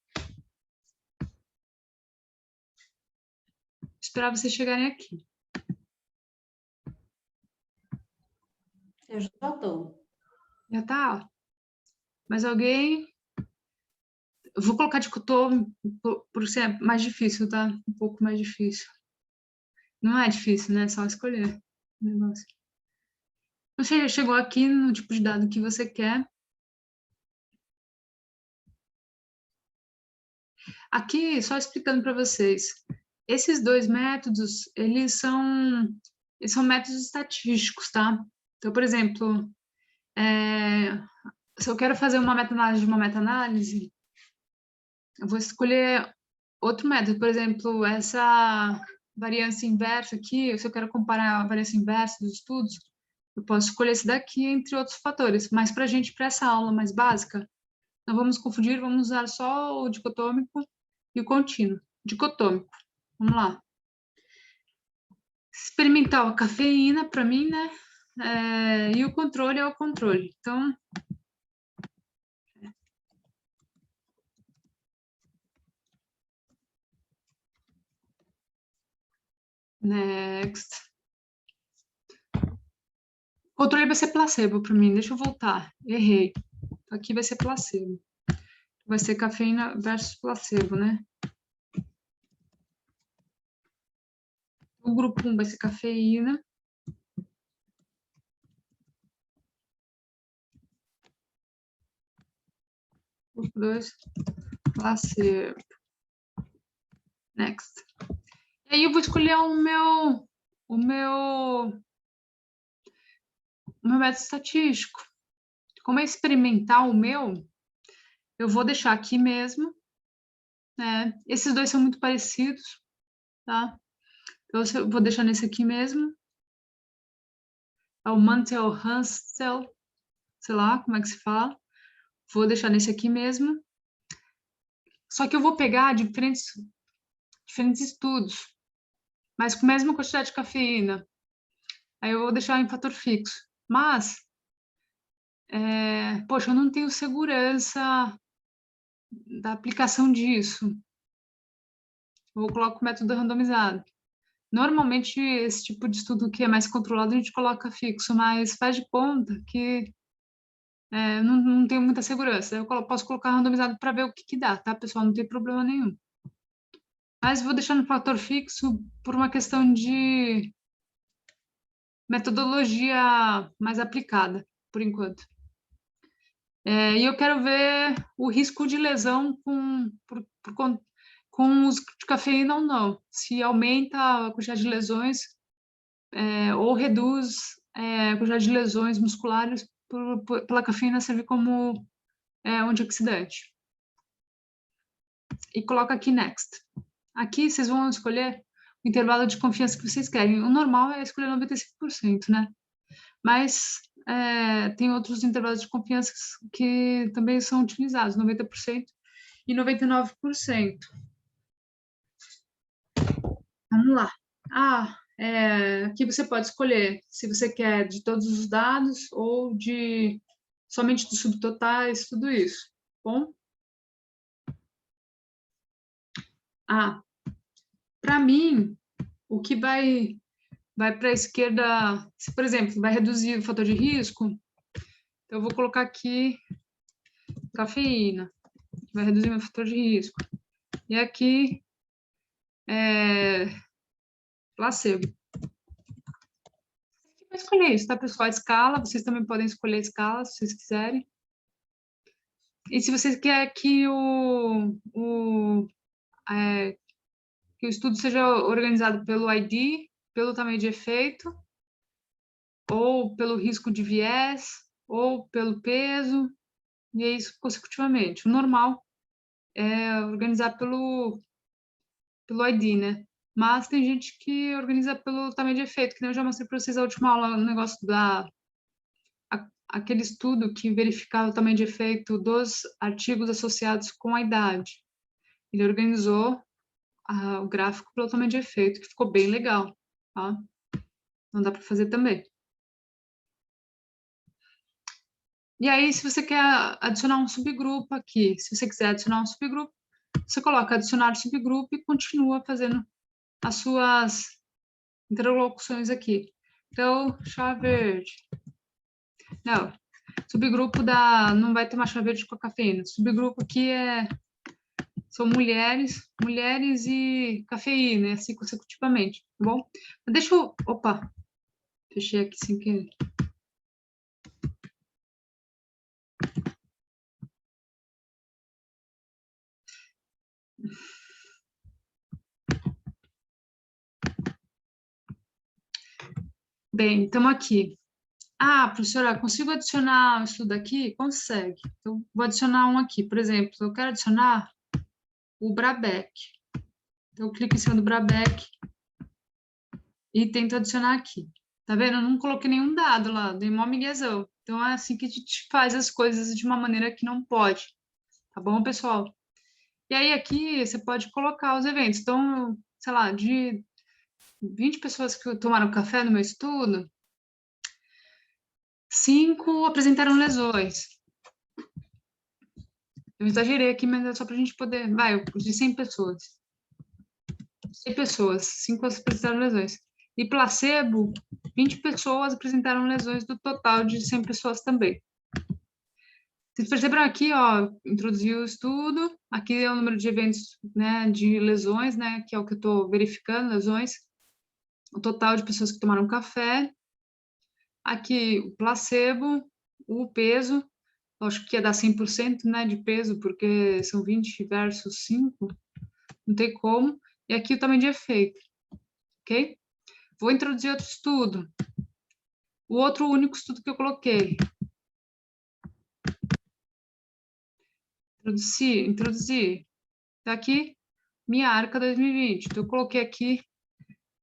Esperar vocês chegarem aqui. Eu já estou. Já tá? Mais alguém? Eu vou colocar dicotômico por ser mais difícil, tá? Um pouco mais difícil. Não é difícil, né? É só escolher o negócio. Você já chegou aqui no tipo de dado que você quer. Aqui, só explicando para vocês, esses dois métodos, eles são métodos estatísticos, tá? Então, por exemplo, se eu quero fazer uma meta-análise de uma meta-análise, eu vou escolher outro método, por exemplo, essa variância inversa aqui, se eu quero comparar a variância inversa dos estudos, eu posso escolher esse daqui, entre outros fatores. Mas para a gente, para essa aula mais básica, não vamos confundir, vamos usar só o dicotômico e o contínuo. Dicotômico, vamos lá. Experimental, a cafeína, para mim, né? E o controle é o controle. Então, next. O controle vai ser placebo para mim. Deixa eu voltar. Errei. Aqui vai ser placebo. Vai ser cafeína versus placebo, né? O grupo 1 vai ser cafeína. Grupo 2, placebo. Next. E aí eu vou escolher o meu método estatístico. Como é experimental o meu, eu vou deixar aqui mesmo, né? Esses dois são muito parecidos, tá? Então, eu vou deixar nesse aqui mesmo. É o Mantel-Hansel, sei lá como é que se fala. Vou deixar nesse aqui mesmo. Só que eu vou pegar diferentes estudos, mas com a mesma quantidade de cafeína. Aí eu vou deixar em fator fixo. Mas, poxa, eu não tenho segurança da aplicação disso. Eu vou colocar o método randomizado. Normalmente, esse tipo de estudo que é mais controlado, a gente coloca fixo, mas faz de conta que não tenho muita segurança. Eu posso colocar randomizado para ver o que dá, tá, pessoal? Não tem problema nenhum. Mas vou deixar no fator fixo por uma questão de metodologia mais aplicada, por enquanto. E eu quero ver o risco de lesão com uso de cafeína ou não. Se aumenta a quantidade de lesões ou reduz a quantidade de lesões musculares pela cafeína servir como antioxidante. E coloca aqui next. Aqui vocês vão escolher o intervalo de confiança que vocês querem. O normal é escolher 95%, né? Mas tem outros intervalos de confiança que também são utilizados, 90% e 99%. Vamos lá. Aqui você pode escolher se você quer de todos os dados ou somente dos subtotais, tudo isso. Bom? Para mim, o que vai para a esquerda, se, por exemplo, vai reduzir o fator de risco, então eu vou colocar aqui cafeína, que vai reduzir meu fator de risco. E aqui, placebo. Vai escolher isso, tá, pessoal? A escala, vocês também podem escolher a escala, se vocês quiserem. E se vocês querem que que o estudo seja organizado pelo ID, pelo tamanho de efeito, ou pelo risco de viés, ou pelo peso, e é isso consecutivamente. O normal é organizar pelo ID, né? Mas tem gente que organiza pelo tamanho de efeito, que nem eu já mostrei para vocês na última aula, no negócio aquele estudo que verificava o tamanho de efeito dos artigos associados com a idade. Ele organizou o gráfico pelo tamanho de efeito, que ficou bem legal, tá? Então dá para fazer também. E aí, se você quer adicionar um subgrupo aqui, se você quiser adicionar um subgrupo, você coloca adicionar subgrupo e continua fazendo as suas interlocuções aqui. Então, chá verde. Não, subgrupo não vai ter mais chá verde com a cafeína. Subgrupo aqui são mulheres e cafeína, assim consecutivamente, tá bom? Deixa eu... Opa, fechei aqui sem querer. Bem, estamos aqui. Professora, consigo adicionar um estudo aqui? Consegue. Então, vou adicionar um aqui. Por exemplo, eu quero adicionar o Brabec. Então, eu clico em cima do Brabec e tento adicionar aqui. Tá vendo? Eu não coloquei nenhum dado lá, dei mó miguezão. Então, é assim que a gente faz as coisas de uma maneira que não pode. Tá bom, pessoal? E aí, aqui, você pode colocar os eventos. Então, sei lá, de 20 pessoas que tomaram café no meu estudo, 5 apresentaram lesões. Eu exagerei aqui, mas é só para a gente poder... de 100 pessoas. 100 pessoas, 5 apresentaram lesões. E placebo, 20 pessoas apresentaram lesões do total de 100 pessoas também. Vocês perceberam aqui, ó, introduziu o estudo. Aqui é o número de eventos, né, de lesões, né, que é o que eu estou verificando, lesões. O total de pessoas que tomaram café. Aqui o placebo, o peso. Acho que ia dar 100%, né, de peso, porque são 20 versus 5. Não tem como. E aqui o tamanho de efeito. Ok? Vou introduzir outro estudo. O outro único estudo que eu coloquei. Introduzir. Tá aqui, minha ARCA 2020. Então, eu coloquei aqui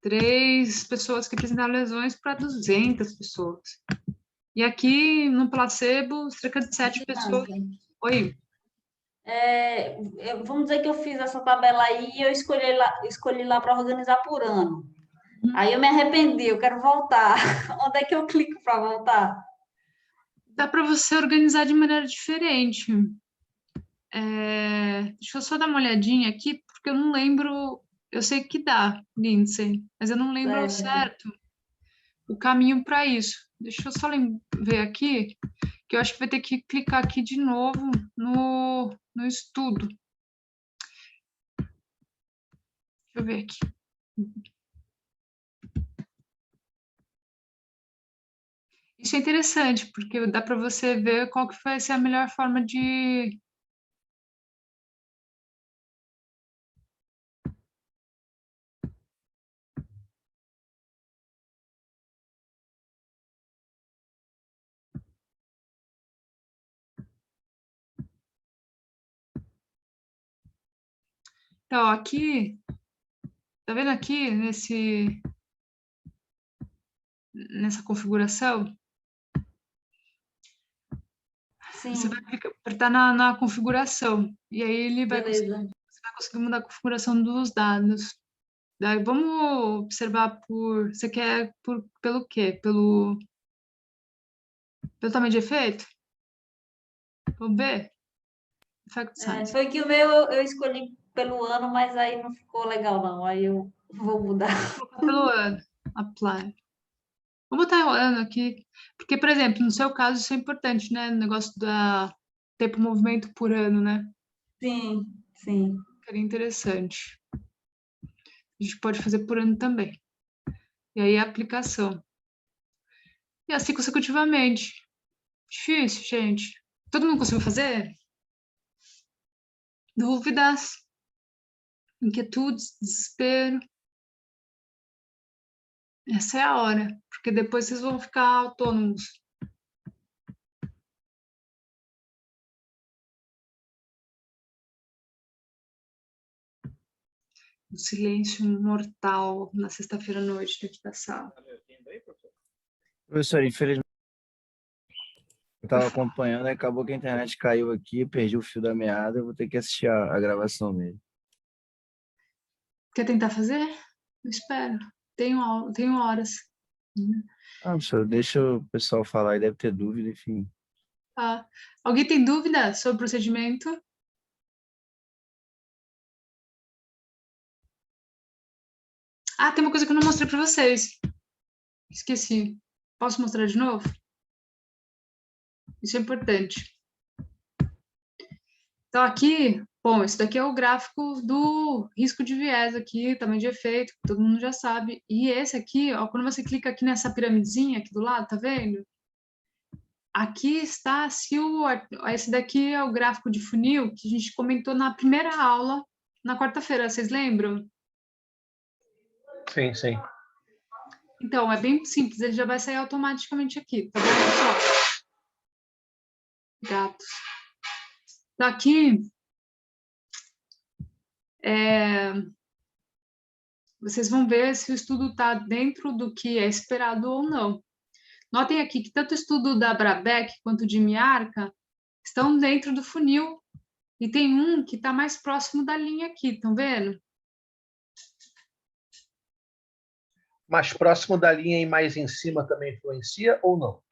3 pessoas que apresentaram lesões para 200 pessoas. E aqui, no placebo, cerca de 7 pessoas. Oi. Vamos dizer que eu fiz essa tabela aí e eu escolhi lá para organizar por ano. Aí eu me arrependi, eu quero voltar. Onde é que eu clico para voltar? Dá para você organizar de maneira diferente. Deixa eu só dar uma olhadinha aqui, porque eu não lembro. Eu sei que dá, Lindsay, mas eu não lembro ao certo o caminho para isso. Deixa eu só ver aqui, que eu acho que vai ter que clicar aqui de novo no estudo. Deixa eu ver aqui. Isso é interessante, porque dá para você ver qual que vai ser a melhor forma de Então, aqui, tá vendo aqui nessa configuração? Sim, Você vai apertar na configuração, e aí ele vai beleza. você vai conseguir mudar a configuração dos dados. Daí, vamos observar você quer pelo quê? Pelo tamanho de efeito? Vamos ver? Effect size. Foi que o meu eu escolhi pelo ano, mas aí não ficou legal, não. Aí eu vou mudar. Vou colocar pelo ano. Apply. Vamos botar o ano aqui. Porque, por exemplo, no seu caso, isso é importante, né? O negócio da tempo movimento por ano, né? Sim, sim. Seria interessante. A gente pode fazer por ano também. E aí a aplicação. E assim consecutivamente. Difícil, gente. Todo mundo conseguiu fazer? Dúvidas? Inquietudes? Desespero? Essa é a hora. Porque depois vocês vão ficar autônomos. O silêncio mortal na sexta-feira à noite dentro da sala. Professor, infelizmente, eu estava acompanhando, aí acabou que a internet caiu aqui, perdi o fio da meada, eu vou ter que assistir a gravação mesmo. Quer tentar fazer? Eu espero. Tenho horas. Ah, professor, deixa o pessoal falar, aí deve ter dúvida, enfim. Tá. Alguém tem dúvida sobre o procedimento? Ah, tem uma coisa que eu não mostrei para vocês. Esqueci. Posso mostrar de novo? Isso é importante. Então, aqui, bom, esse daqui é o gráfico do risco de viés aqui, tamanho de efeito, que todo mundo já sabe. E esse aqui, ó, quando você clica aqui nessa piramidezinha aqui do lado, tá vendo? Aqui está esse daqui é o gráfico de funil que a gente comentou na primeira aula, na quarta-feira, vocês lembram? Sim, sim. Então, é bem simples, ele já vai sair automaticamente aqui, tá vendo, pessoal? Gatos. Então, aqui, vocês vão ver se o estudo está dentro do que é esperado ou não. Notem aqui que tanto o estudo da Brabec quanto de Miarca estão dentro do funil, e tem um que está mais próximo da linha aqui, estão vendo? Mais próximo da linha e mais em cima também influencia ou não?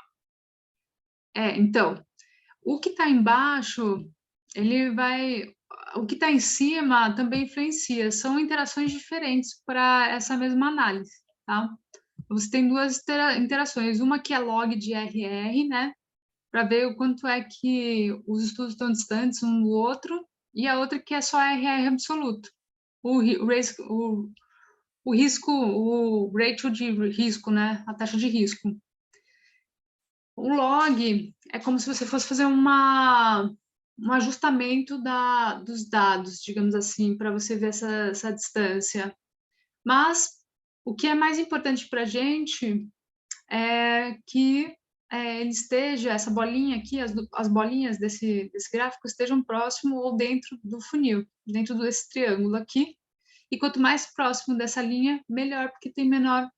Então, o que está embaixo, o que está em cima também influencia, são interações diferentes para essa mesma análise, tá? Você tem duas interações, uma que é log de RR, né, para ver o quanto é que os estudos estão distantes um do outro, e a outra que é só RR absoluto, o risco, o ratio de risco, né, a taxa de risco. O log é como se você fosse fazer um ajustamento dos dados, digamos assim, para você ver essa distância. Mas o que é mais importante para a gente é que ele esteja, essa bolinha aqui, as bolinhas desse gráfico estejam próximo ou dentro do funil, dentro desse triângulo aqui. E quanto mais próximo dessa linha, melhor, porque tem menor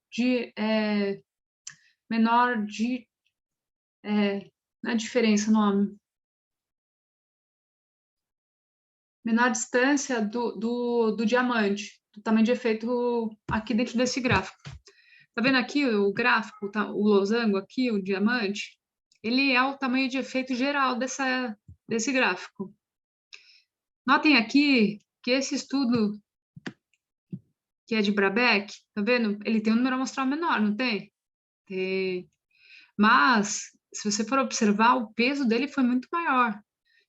a diferença o nome. Menor distância do diamante, do tamanho de efeito aqui dentro desse gráfico. Tá vendo aqui o gráfico, tá, o losango aqui, o diamante? Ele é o tamanho de efeito geral desse gráfico. Notem aqui que esse estudo, que é de Brabec, tá vendo? Ele tem um número amostral menor, não tem? Tem. Mas, se você for observar, o peso dele foi muito maior.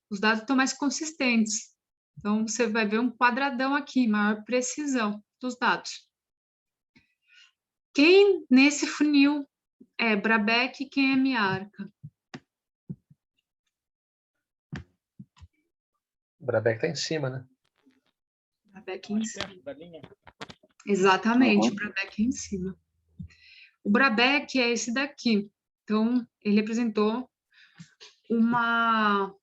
Os dados estão mais consistentes. Então, você vai ver um quadradão aqui, maior precisão dos dados. Quem nesse funil é Brabec e quem é Miarca? O Brabec está em cima, né? Brabec em cima. Exatamente, o Brabec em cima. O Brabec é esse daqui. Então, ele apresentou uma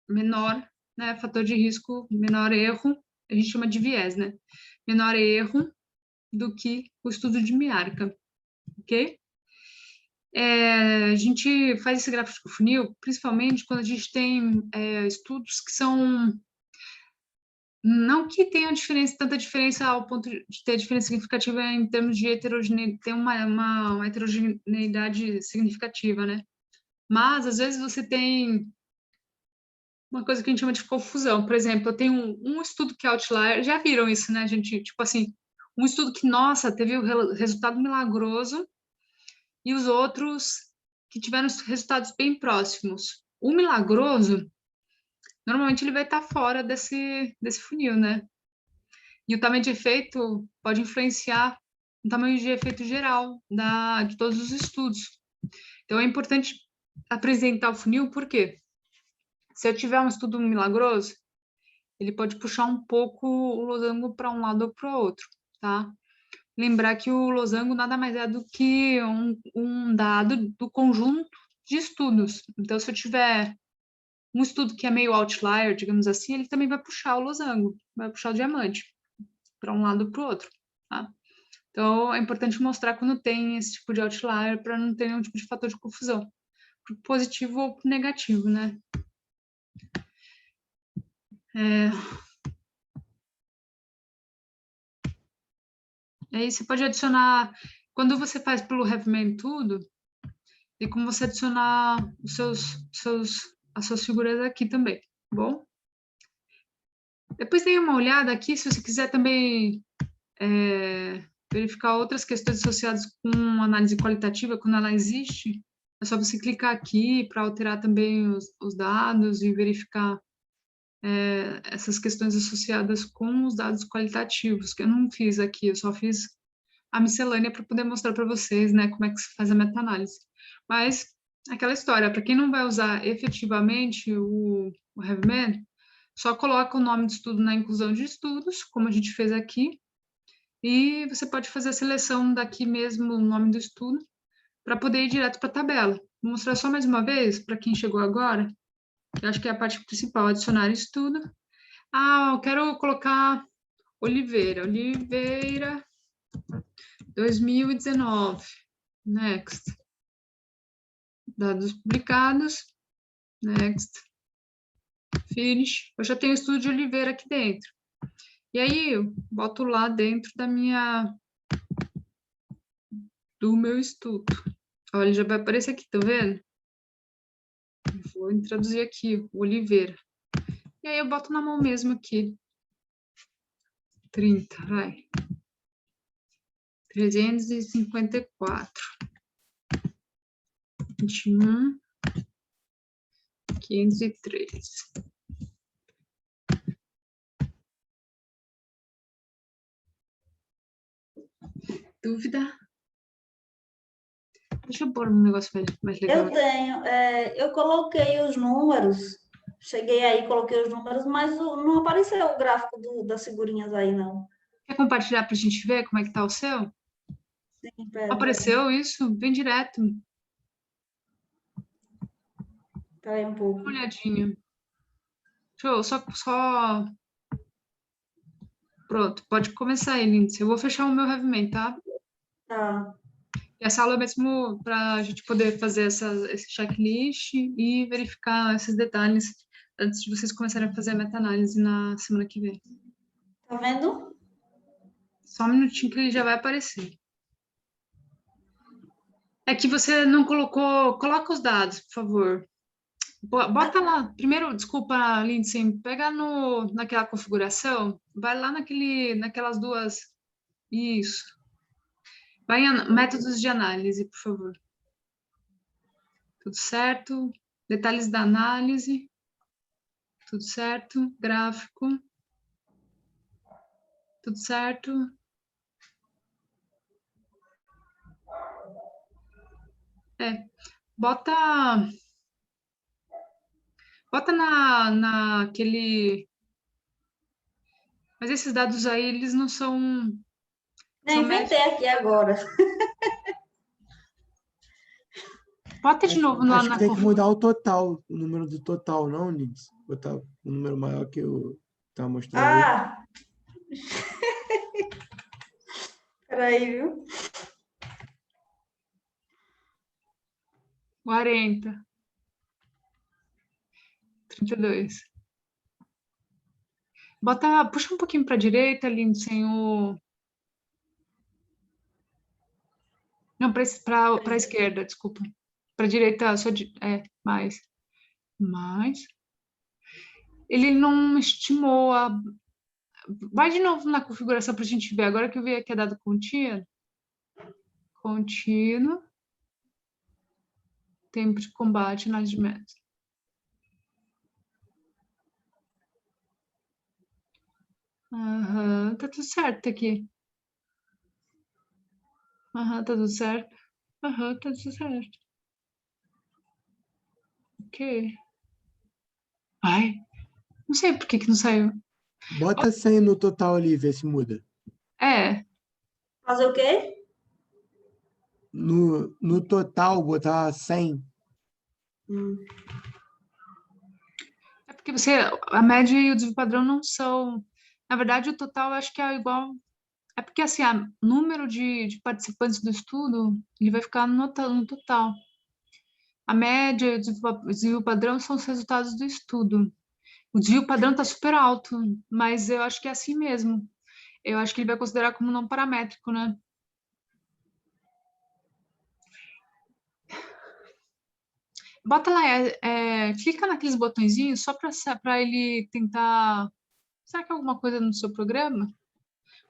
menor, né, fator de risco, menor erro a gente chama de viés, né? Menor erro do que o estudo de Miarca, ok? A gente faz esse gráfico funil, principalmente quando a gente tem estudos que são... Não que tenham tanta diferença ao ponto de ter diferença significativa em termos de heterogeneidade, tem uma heterogeneidade significativa, né? Mas, às vezes, você tem uma coisa que a gente chama de confusão. Por exemplo, eu tenho um estudo que é outlier, já viram isso, né, gente? Tipo assim, um estudo que, nossa, teve um resultado milagroso e os outros que tiveram resultados bem próximos. O milagroso, normalmente ele vai estar fora desse funil, né? E o tamanho de efeito pode influenciar o tamanho de efeito geral de todos os estudos. Então, é importante apresentar o funil, por quê? Se eu tiver um estudo milagroso, ele pode puxar um pouco o losango para um lado ou para o outro, tá? Lembrar que o losango nada mais é do que um dado do conjunto de estudos. Então, se eu tiver um estudo que é meio outlier, digamos assim, ele também vai puxar o losango, vai puxar o diamante para um lado ou para o outro, tá? Então, é importante mostrar quando tem esse tipo de outlier para não ter nenhum tipo de fator de confusão, pro positivo ou pro negativo, né? Aí você pode adicionar, quando você faz pelo HaveMan tudo, tem como você adicionar as suas figuras aqui também, tá bom? Depois dê uma olhada aqui, se você quiser também verificar outras questões associadas com análise qualitativa, quando ela existe, é só você clicar aqui para alterar também os dados e verificar essas questões associadas com os dados qualitativos, que eu não fiz aqui, eu só fiz a miscelânea para poder mostrar para vocês, né, como é que se faz a meta-análise. Mas, aquela história, para quem não vai usar efetivamente o HaveMan, só coloca o nome de estudo na inclusão de estudos, como a gente fez aqui, e você pode fazer a seleção daqui mesmo, o nome do estudo, para poder ir direto para a tabela. Vou mostrar só mais uma vez, para quem chegou agora, que eu acho que é a parte principal, adicionar estudo. Eu quero colocar Oliveira 2019, next. Dados publicados, next. Finish. Eu já tenho o estudo de Oliveira aqui dentro. E aí, eu boto lá dentro do meu estudo. Olha, ele já vai aparecer aqui, tá vendo? Vou introduzir aqui, o Oliveira. E aí eu boto na mão mesmo aqui. 30, vai. 354. 21. 503. Dúvida? Deixa eu pôr um negócio mais legal. Eu tenho. Eu coloquei os números, cheguei aí, coloquei os números, mas não apareceu o gráfico das figurinhas aí, não. Quer compartilhar para a gente ver como é que tá o seu? Sim, pera. Apareceu isso? Vem direto. Tá aí um pouco. Dá uma olhadinha. Deixa eu só... Pronto, pode começar aí, Lindsay. Eu vou fechar o meu HaveMan, tá? Tá. E essa aula é mesmo para a gente poder fazer esse checklist e verificar esses detalhes antes de vocês começarem a fazer a meta-análise na semana que vem. Tá vendo? Só um minutinho que ele já vai aparecer. É que você não colocou... Coloca os dados, por favor. Bota lá. Primeiro, desculpa, Lindsay, pega naquela configuração, vai lá naquelas duas... Isso. Vai em métodos de análise, por favor. Tudo certo? Detalhes da análise. Tudo certo? Gráfico. Tudo certo? Bota naquele... Mas esses dados aí, eles não são... Nem inventei aqui agora. Bota de novo Acho que tem que mudar o total, o número do total, não, Lindsay? Botar um número maior que o... Tá mostrando aí. Ah! Peraí, viu? 40. 32. Puxa um pouquinho para a direita, Lindsay, o... Não, para a esquerda, desculpa. Para a direita, mais. Ele não estimou a... Vai de novo na configuração para a gente ver. Agora que eu vi que é dado contínuo. Contínuo. Tempo de combate, análise de método. Tá tudo certo aqui. Tá tudo certo. Tá tudo certo. Ok. Ai, não sei por que não saiu. Bota 100 no total ali, vê se muda. Fazer o quê? No total, botar 100. É porque a média e o desvio padrão não são... Na verdade, o total eu acho que é igual... É porque, assim, o número de participantes do estudo, ele vai ficar no total. A média e o desvio padrão são os resultados do estudo. O desvio padrão está super alto, mas eu acho que é assim mesmo. Eu acho que ele vai considerar como não paramétrico, né? Bota lá, clica naqueles botõezinhos só para ele tentar... Será que é alguma coisa no seu programa?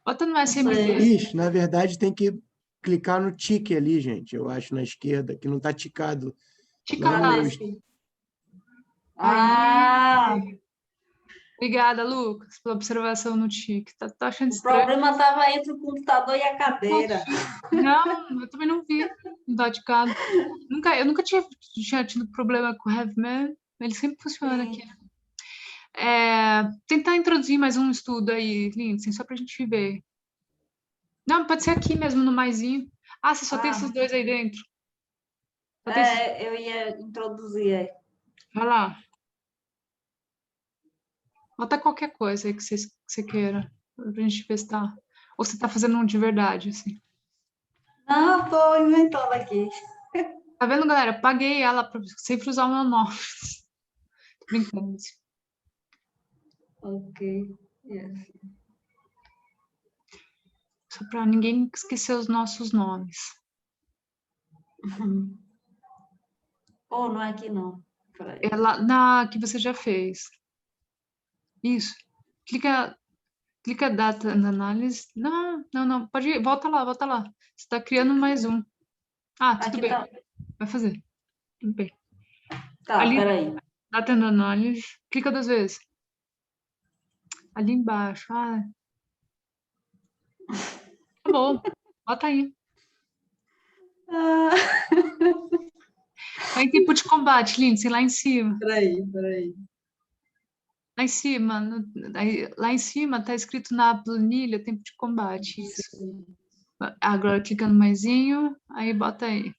Bota no SMD. Ixi, na verdade, tem que clicar no tique ali, gente. Eu acho, na esquerda, que não está ticado. Tica Lá lá. no- Aí. Obrigada, Lucas, pela observação no tique. Tá achando O estranho? problema estava entre o computador e a cadeira. Não, eu também não vi. Não tá ticado. Eu nunca tinha tido problema com o HeavyMan. Ele sempre funciona aqui. Tentar introduzir mais um estudo aí, Lindsay, só para a gente ver. Não, pode ser aqui mesmo, no maisinho. Você só tem esses dois aí dentro? Eu ia introduzir aí. Vai lá. Bota qualquer coisa aí que você queira, pra gente ver se tá... Ou você tá fazendo um de verdade, assim. Não, estou inventando aqui. Tá vendo, galera? Paguei ela pra sempre usar o meu nome. Tô brincando. Ok. Yes. Só pra ninguém esquecer os nossos nomes. Não é aqui não. É lá na que você já fez. Isso. Clica data na análise. Não. Pode ir. Volta lá. Você está criando mais um. Tudo Aqui bem. tá. Vai fazer. Tudo bem. Tá, Ali, peraí. data na análise. Clica 2 vezes. Ali embaixo. Tá bom. Bota aí. Tá em tempo de combate, Lindsay, lá em cima. Peraí. Lá em cima. Lá em cima tá escrito na planilha tempo de combate. Isso. Agora clica no maisinho, aí bota aí.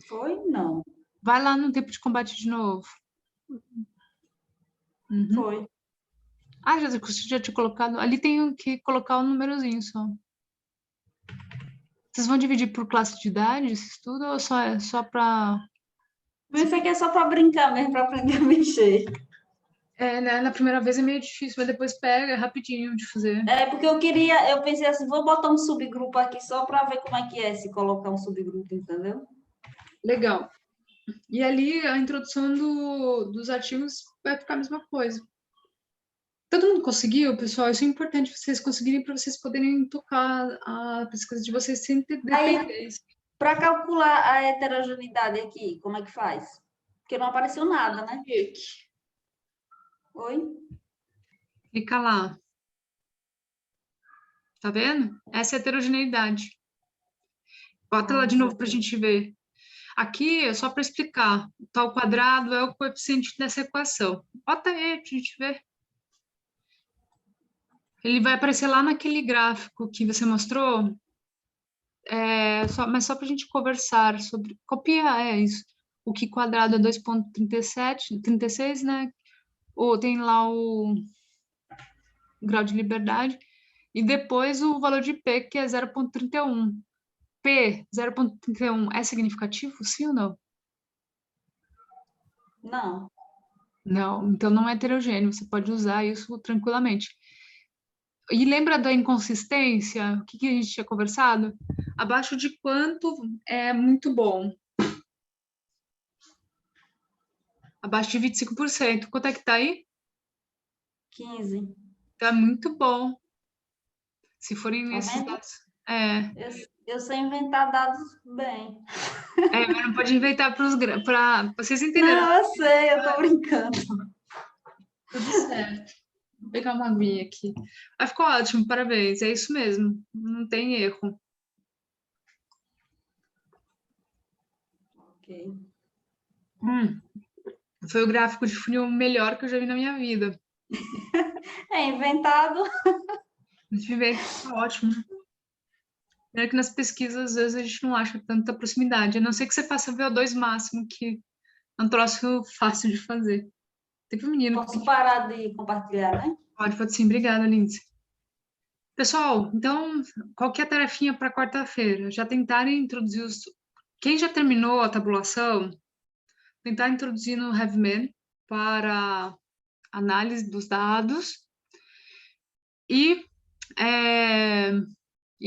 Foi? Não. Vai lá no tempo de combate de novo. Foi. Já tinha colocado. Ali tem que colocar o númerozinho só. Vocês vão dividir por classe de idade esse estudo ou só para... Isso aqui é só para brincar mesmo, para aprender a mexer. Né? Na primeira vez é meio difícil, mas depois pega, é rapidinho de fazer. Porque eu pensei assim, vou botar um subgrupo aqui só para ver como é que é se colocar um subgrupo, entendeu? Legal. E ali a introdução dos artigos vai ficar a mesma coisa. Todo mundo conseguiu, pessoal? Isso é importante vocês conseguirem para vocês poderem tocar a pesquisa de vocês sem ter dependência. Para calcular a heterogeneidade aqui, como é que faz? Porque não apareceu nada, né? Oi? Clica lá. Tá vendo? Essa é a heterogeneidade. Bota lá de novo para a gente ver. Aqui é só para explicar. O tal quadrado é o coeficiente dessa equação. Bota aí para a gente ver. Ele vai aparecer lá naquele gráfico que você mostrou. Mas só para a gente conversar sobre... Copia, isso. o Q quadrado é 2,36, né? Ou tem lá o grau de liberdade, e depois o valor de P, que é 0,31. P, 0,31, é significativo, sim ou não? Não. Não, então não é heterogêneo, você pode usar isso tranquilamente. E lembra da inconsistência? O que a gente tinha conversado? Abaixo de quanto é muito bom? Abaixo de 25%. Quanto é que tá aí? 15. Tá muito bom. Se forem Tá esses vendo? dados. É, Eu sei inventar dados bem. mas não pode inventar para vocês entenderam. Não, eu sei, eu tô brincando. Tudo certo. Vou pegar uma aguinha aqui. Ah, ficou ótimo, parabéns. É isso mesmo. Não tem erro. Ok. Foi o gráfico de funil melhor que eu já vi na minha vida. É inventado. Deixa eu ver, tá ótimo. Primeiro que nas pesquisas, às vezes, a gente não acha tanta proximidade, a não ser que você faça VO2 máximo, que é um troço fácil de fazer. Teve um menino. Posso parar de compartilhar, né? Pode sim. Obrigada, Lindsay. Pessoal, então, qual que é a tarefinha para quarta-feira? Já tentarem introduzir os... Quem já terminou a tabulação, tentar introduzir no HaveMan para análise dos dados. E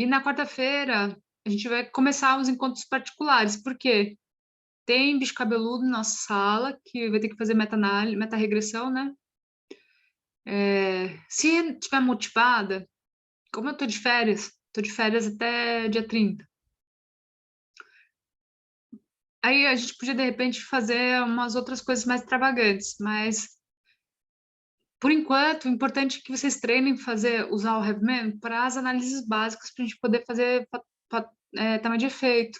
na quarta-feira, a gente vai começar os encontros particulares, porque tem bicho cabeludo na nossa sala, que vai ter que fazer meta-análise, meta-regressão, né? Se estiver motivada, como eu tô de férias até dia 30. Aí a gente podia, de repente, fazer umas outras coisas mais extravagantes, mas, por enquanto, o importante é que vocês treinem usar o HaveMan para as análises básicas, para a gente poder fazer tamanho de efeito.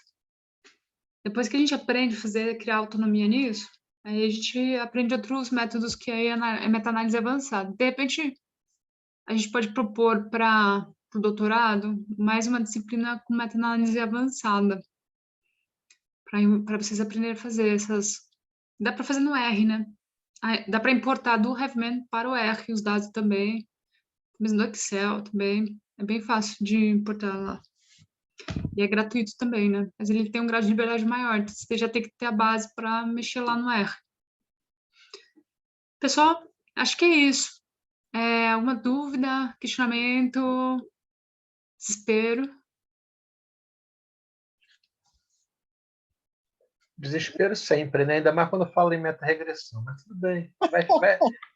Depois que a gente aprende a criar autonomia nisso, aí a gente aprende outros métodos que aí é meta-análise avançada. De repente, a gente pode propor para o doutorado mais uma disciplina com meta-análise avançada, para vocês aprenderem a fazer essas... Dá para fazer no R, né? Dá para importar do HaveMan para o R os dados também, mesmo no Excel também. É bem fácil de importar lá. E é gratuito também, né? Mas ele tem um grau de liberdade maior, então você já tem que ter a base para mexer lá no R. Pessoal, acho que é isso. Alguma dúvida, questionamento, desespero? Desespero sempre, né? Ainda mais quando fala em meta-regressão, mas tudo bem. A gente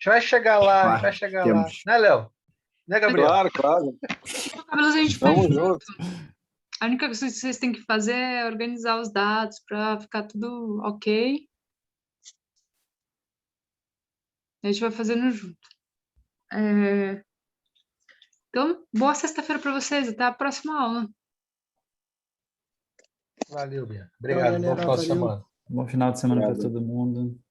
vai chegar lá, a gente vai chegar lá. Né, Léo? Né, Gabriel? Claro, claro. Cabelos a gente faz Vamos junto. junto. A única coisa que vocês têm que fazer é organizar os dados para ficar tudo ok. A gente vai fazendo junto. Então, boa sexta-feira para vocês. Até a próxima aula. Valeu, Bia. Obrigado. Tchau, galera. Bom final de Valeu. semana. Bom final de semana para Obrigado. todo mundo.